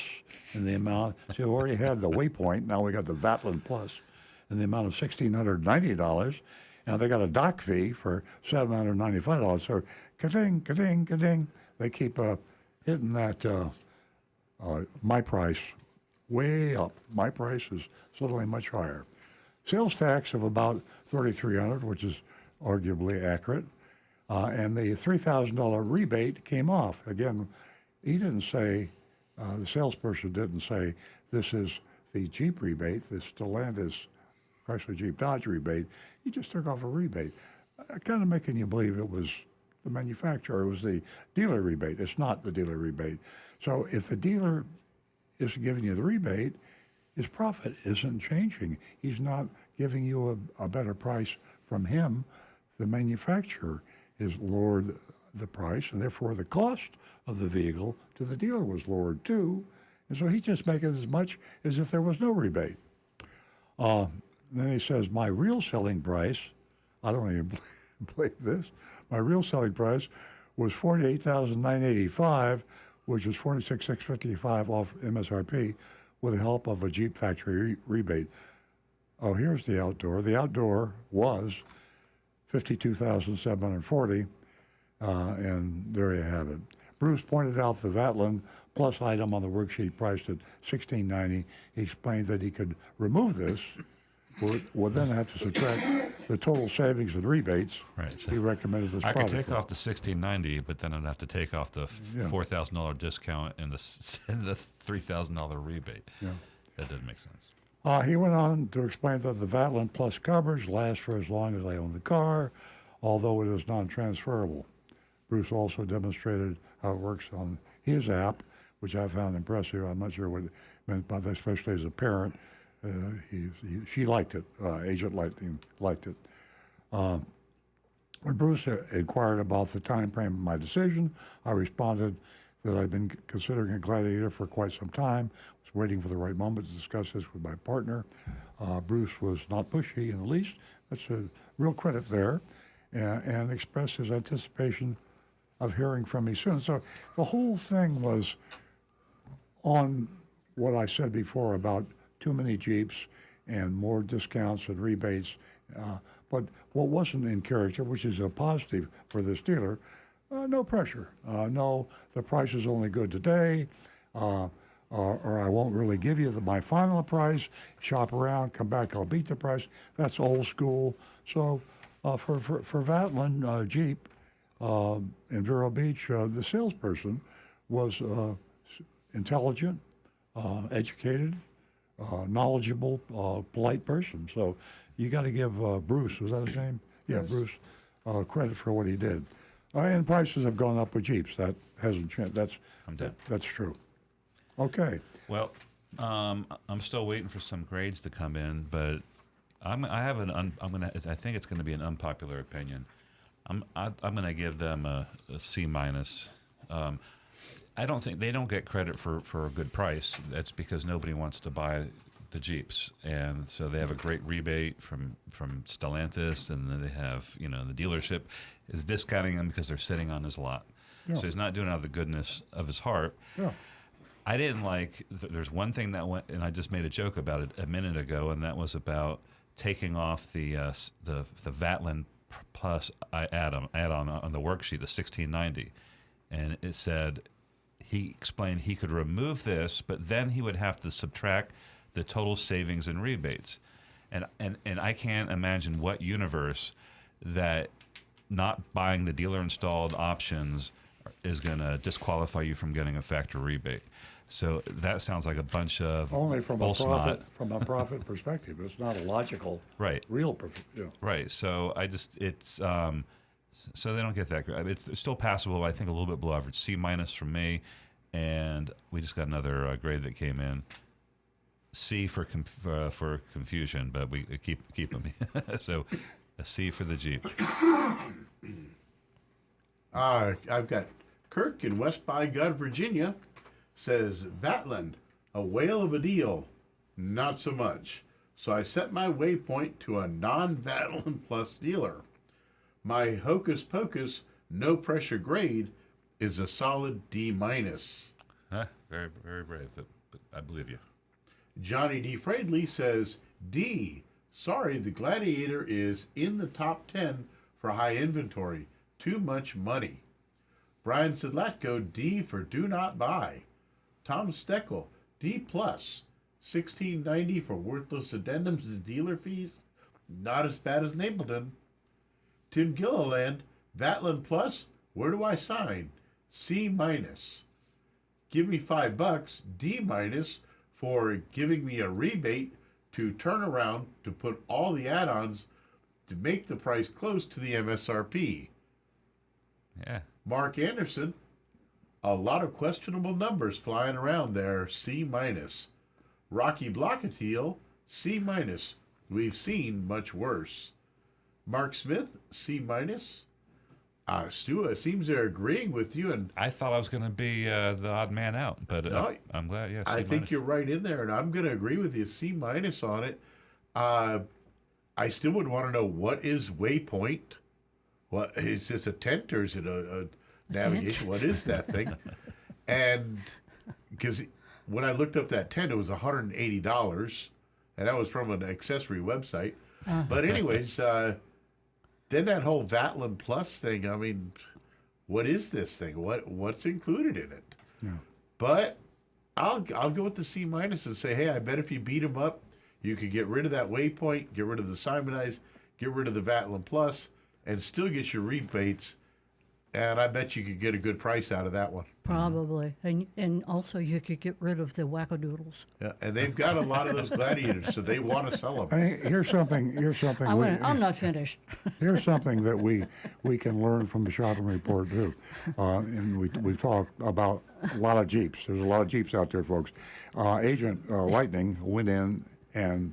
in the amount, so we already had the Waypoint, now we got the Vatlin Plus in the amount of $1,690. Now they got a dock fee for $795. So ka-ding, ka-ding, ka-ding. They keep hitting that my price way up. My price is suddenly much higher. Sales tax of about $3,300, which is arguably accurate. and the $3,000 rebate came off. Again, he didn't say, the salesperson didn't say, this is the Jeep rebate, this Stellantis Chrysler Jeep Dodge rebate. He just took off a rebate, kind of making you believe it was the manufacturer, it was the dealer rebate. It's not the dealer rebate. So if the dealer isn't giving you the rebate, his profit isn't changing. He's not giving you a better price from him. The manufacturer has lowered the price, and therefore the cost of the vehicle to the dealer was lowered too. And so he's just making as much as if there was no rebate. Then he says, my real selling price, I don't even believe this, my real selling price was $48,985, which is $46,655 off MSRP, with the help of a Jeep factory rebate. Oh, here's the outdoor. The outdoor was $52,740, and there you have it. Bruce pointed out the Vatland Plus item on the worksheet priced at $16.90. He explained that he could remove this, would then have to subtract the total savings and rebates. Right. So he recommended this I could product. take off the $16.90, but then I'd have to take off the Yeah. $4,000 discount and the $3,000 rebate. Yeah. That doesn't make sense. He went on to explain that the Vatland Plus coverage lasts for as long as I own the car, although it is non-transferable. Bruce also demonstrated how it works on his app, which I found impressive. I'm not sure what it meant by that, especially as a parent. She liked it. Agent liked it. When Bruce inquired about the time frame of my decision, I responded that I'd been considering a Gladiator for quite some time, was waiting for the right moment to discuss this with my partner. Bruce was not pushy in the least. That's a real credit there, and expressed his anticipation of hearing from me soon. So the whole thing was on what I said before about too many Jeeps and more discounts and rebates. But what wasn't in character, which is a positive for this dealer, no pressure. No, the price is only good today, or I won't really give you my final price. Shop around, come back, I'll beat the price. That's old school. So for Vatland Jeep in Vero Beach, the salesperson was intelligent, educated, knowledgeable, polite person. So you got to give Bruce, was that his name? Yeah, Yes. Bruce, credit for what he did. And prices have gone up with Jeeps. That hasn't changed. That's true. Okay. Well, I'm still waiting for some grades to come in, but I think it's going to be an unpopular opinion. I'm going to give them a C minus. I don't think they don't get credit for a good price. That's because nobody wants to buy the Jeeps, and so they have a great rebate from Stellantis, and then they have the dealership is discounting them because they're sitting on his lot. Yeah. So he's not doing it out of the goodness of his heart. Yeah. I didn't like. There's one thing that went, and I just made a joke about it a minute ago, and that was about taking off the Vatland Plus add-on on the worksheet, the 1690, and it said he explained he could remove this, but then he would have to subtract the total savings and rebates, and I can't imagine what universe that not buying the dealer installed options is going to disqualify you from getting a factory rebate. So that sounds like a bunch of Only from bull a snot. profit perspective. It's not a logical, Right. real. Right. So so they don't get that grade. It's still passable. I think a little bit below average. C minus from me, and we just got another grade that came in. C for confusion, but we keep them. So a C for the Jeep. I've got Kirk in West By God, Virginia, says Vatland, a whale of a deal, not so much. So I set my waypoint to a non-Vatland Plus dealer. My hocus pocus, no pressure grade is a solid D minus. Very, very brave, but I believe you. Johnny D. Fradley says D. Sorry, the Gladiator is in the top 10 for high inventory. Too much money. Brian Sedlatko, D for do not buy. Tom Steckel, D plus. $16.90 for worthless addendums and dealer fees. Not as bad as Napleton. Tim Gilliland, Vatland Plus, where do I sign? C minus. Give me $5, D minus, for giving me a rebate to turn around to put all the add-ons to make the price close to the MSRP. Yeah. Mark Anderson, a lot of questionable numbers flying around there, C minus. Rocky Blockatiel, C minus. We've seen much worse. Mark Smith, C minus. Stu, it seems they're agreeing with you, and I thought I was going to be the odd man out, but No, I'm glad. Yeah, I C think minus. you're right in there, and I'm going to agree with you. C minus on it. I still would want to know, what is waypoint? What is this, a tent or is it a navigation? What is that thing? And because when I looked up that tent, it was $180, and that was from an accessory website. But anyways, then that whole Vatland Plus thing. I mean, what is this thing? What's included in it? Yeah. But I'll go with the C minus and say, hey, I bet if you beat them up, you could get rid of that waypoint, get rid of the Simonize, get rid of the Vatland Plus, and still get your rebates. And I bet you could get a good price out of that one. Probably. And also you could get rid of the wackadoodles. Yeah, and they've got a lot of those gladiators, so they want to sell them. And here's something. I'm not finished. Here's something that we can learn from the shopping report too, and we've talked about a lot of Jeeps. There's a lot of Jeeps out there, folks. Agent Lightning went in and,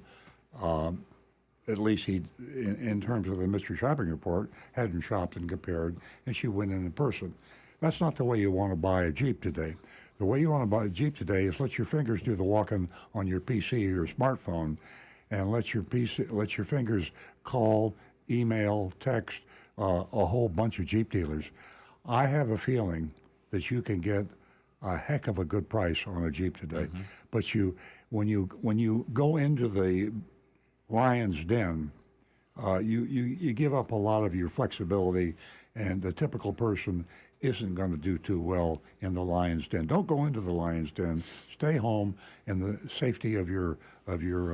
at least he, in terms of the mystery shopping report, hadn't shopped and compared, and she went in person. That's not the way you want to buy a Jeep today. The way you want to buy a Jeep today is let your fingers do the walking on your PC or your smartphone, and let your fingers call, email, text a whole bunch of Jeep dealers. I have a feeling that you can get a heck of a good price on a Jeep today. Mm-hmm. But when you go into the Lion's Den, you give up a lot of your flexibility, and the typical person isn't going to do too well in the Lion's Den. Don't go into the Lion's Den. Stay home in the safety of your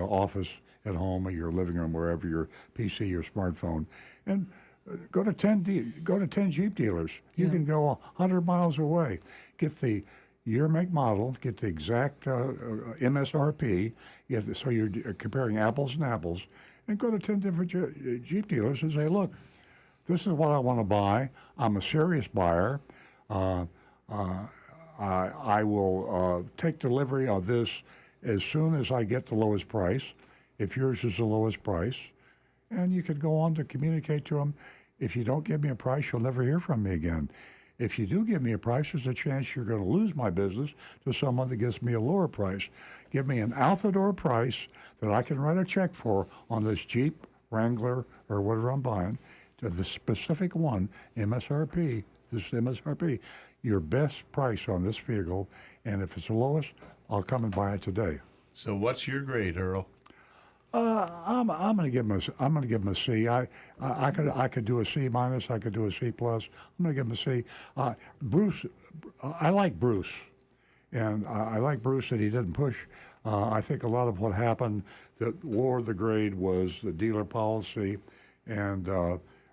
office at home or your living room, wherever, your PC, your smartphone, and go to 10 Jeep dealers. You can go 100 miles away, get the year, make, model, get the exact MSRP, so you're comparing apples and apples, and go to 10 different Jeep dealers and say, look, this is what I want to buy. I'm a serious buyer. I will take delivery of this as soon as I get the lowest price, if yours is the lowest price. And you could go on to communicate to them, if you don't give me a price, you'll never hear from me again. If you do give me a price, there's a chance you're going to lose my business to someone that gives me a lower price. Give me an out-the-door price that I can write a check for on this Jeep, Wrangler, or whatever I'm buying, to the specific one, MSRP, this MSRP, your best price on this vehicle, and if it's the lowest, I'll come and buy it today. So what's your grade, Earl? I'm going to give him a C. I could do a C minus. I could do a C plus. I'm going to give him a C. Bruce, I like Bruce, and I like Bruce that he didn't push. I think a lot of what happened that lowered the grade was the dealer policy, and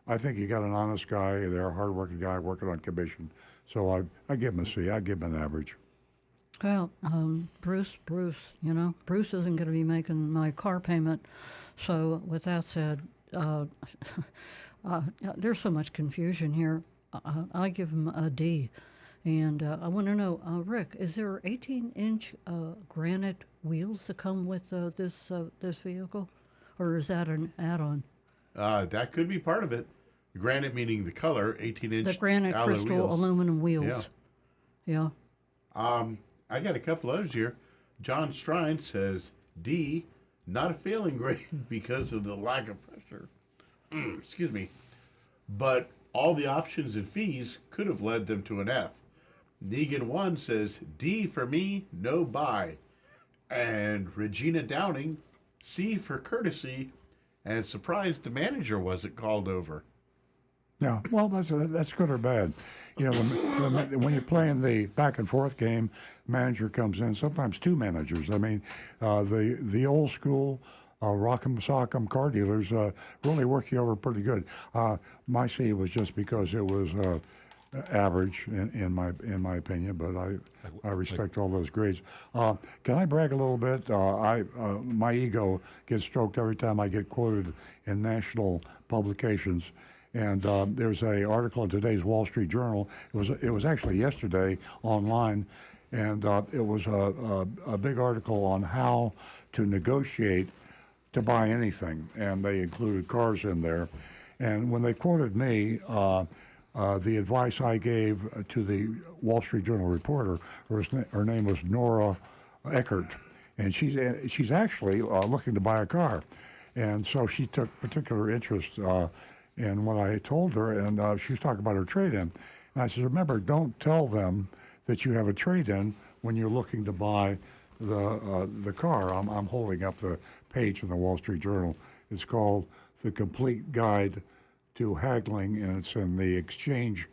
I think you got an honest guy there, a hardworking guy working on commission. So I give him a C. I give him an average. Well, Bruce, Bruce isn't going to be making my car payment. So with that said, there's so much confusion here. I give him a D. And I want to know, Rick, is there 18-inch granite wheels that come with this vehicle? Or is that an add-on? That could be part of it. Granite meaning the color, 18-inch The granite alloy crystal wheels. aluminum wheels. Yeah. I got a couple others here. John Strine says, D, not a failing grade because of the lack of pressure. Excuse me. But all the options and fees could have led them to an F. Negan1 says, D for me, no buy. And Regina Downing, C for courtesy, and surprised the manager wasn't called over. Yeah, well, that's good or bad. You know, when you're playing the back and forth game, manager comes in. Sometimes two managers. I mean, the old school Rock'em Sock'em car dealers really work you over pretty good. My C was just because it was average in my opinion, but I respect all those grades. Can I brag a little bit? My ego gets stroked every time I get quoted in national publications. And there's a article in today's Wall Street Journal. It was actually yesterday online, and it was a big article on how to negotiate to buy anything, and they included cars in there. And when they quoted me, the advice I gave to the Wall Street Journal reporter, her name was Nora Eckert, and she's actually looking to buy a car, and so she took particular interest in what I told her, and she was talking about her trade-in. And I said, remember, don't tell them that you have a trade-in when you're looking to buy the car. I'm holding up the page in the Wall Street Journal. It's called The Complete Guide to Haggling, and it's in the exchange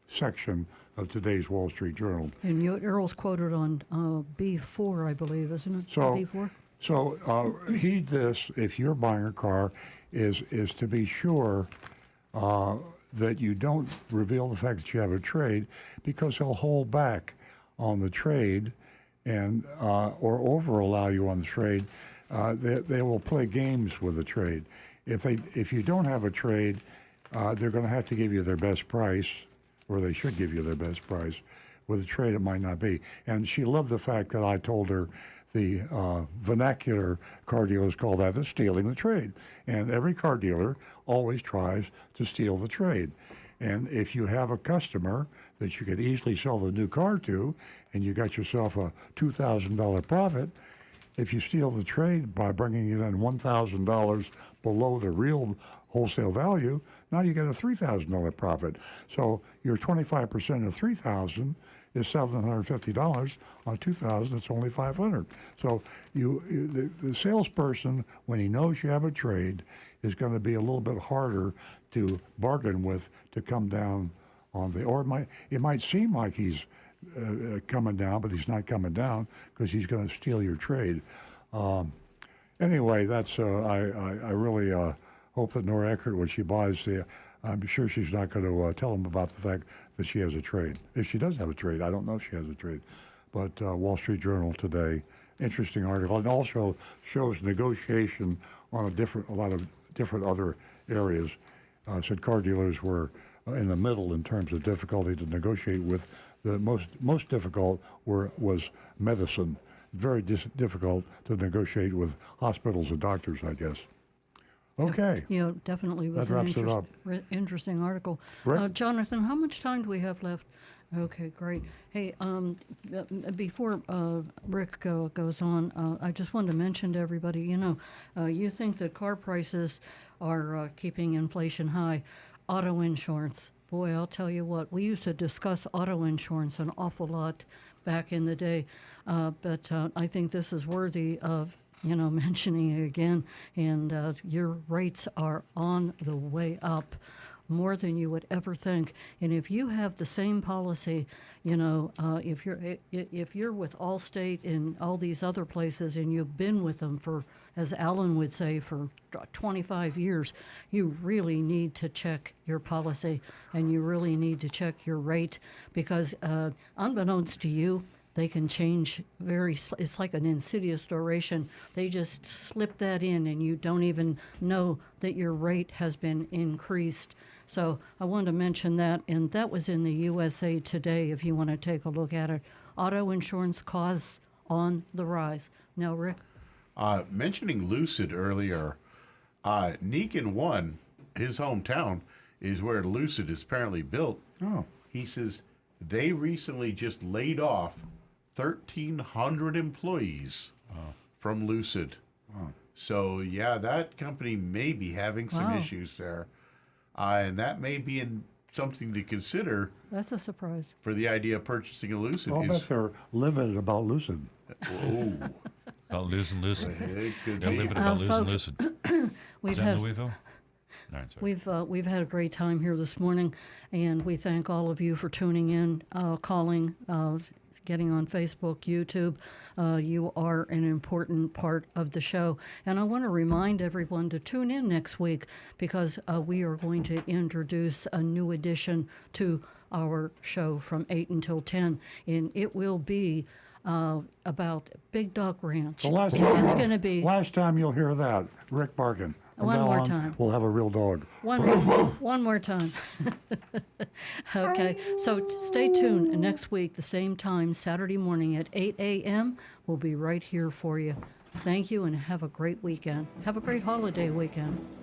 section of today's Wall Street Journal. And Earl's quoted on B4, I believe, isn't it? So, B4? So heed this: if you're buying a car, is to be sure that you don't reveal the fact that you have a trade, because they'll hold back on the trade and or over allow you on the trade. They will play games with the trade. If you don't have a trade, they're going to have to give you their best price, or they should give you their best price. With a trade, it might not be. And she loved the fact that I told her the vernacular car dealers call that the stealing the trade. And every car dealer always tries to steal the trade. And if you have a customer that you could easily sell the new car to, and you got yourself a $2,000 profit, if you steal the trade by bringing it in $1,000 below the real wholesale value, now you get a $3,000 profit. So your 25% of $3,000 is $750. On $2,000, it's only $500. So the salesperson, when he knows you have a trade, is going to be a little bit harder to bargain with to come down on the. Or it might seem like he's coming down, but he's not coming down because he's going to steal your trade. Anyway, that's I really hope that Nora Eckert, when she buys I'm sure she's not going to tell him about the fact that she has a trade. If she does have a trade, I don't know if she has a trade. But Wall Street Journal today, interesting article, and also shows negotiation on a lot of different other areas. Said car dealers were in the middle in terms of difficulty to negotiate with. The most difficult was medicine. Very difficult to negotiate with hospitals and doctors, I guess. Okay. Yeah, definitely was That wraps it up. Interesting article. Rick? Jonathan, how much time do we have left? Okay, great. Hey, before Rick goes on, I just wanted to mention to everybody, you think that car prices are keeping inflation high. Auto insurance. Boy, I'll tell you what, we used to discuss auto insurance an awful lot back in the day, but I think this is worthy of mentioning it again, and your rates are on the way up more than you would ever think. And if you have the same policy, if you're with Allstate and all these other places, and you've been with them for, as Alan would say, for 25 years, you really need to check your policy, and you really need to check your rate, because unbeknownst to you, they can change it's like an insidious duration. They just slip that in, and you don't even know that your rate has been increased. So I wanted to mention that, and that was in the USA Today, if you want to take a look at it. Auto insurance costs on the rise. Now, Rick? Mentioning Lucid earlier, Negan 1, his hometown, is where Lucid is apparently built. Oh. He says they recently just laid off 1,300 employees from Lucid. Oh. So, yeah, that company may be having some issues there. And that may be something to consider. That's a surprise. For the idea of purchasing a Lucid. I'll bet they're livid about Lucid. Oh. About losing Lucid. They're livid about losing folks, Lucid. We've Is that had, Louisville? All right, sorry. We've had a great time here this morning, and we thank all of you for tuning in, calling, getting on Facebook, YouTube. You are an important part of the show. And I want to remind everyone to tune in next week because we are going to introduce a new addition to our show from 8 until 10. And it will be about Big Dog Ranch. The last It's going to be last time you'll hear that, Rick barking. From One now more on, time. We'll have a real dog. one more time. Okay, so stay tuned. Next week, the same time, Saturday morning at 8 a.m., we'll be right here for you. Thank you and have a great weekend. Have a great holiday weekend.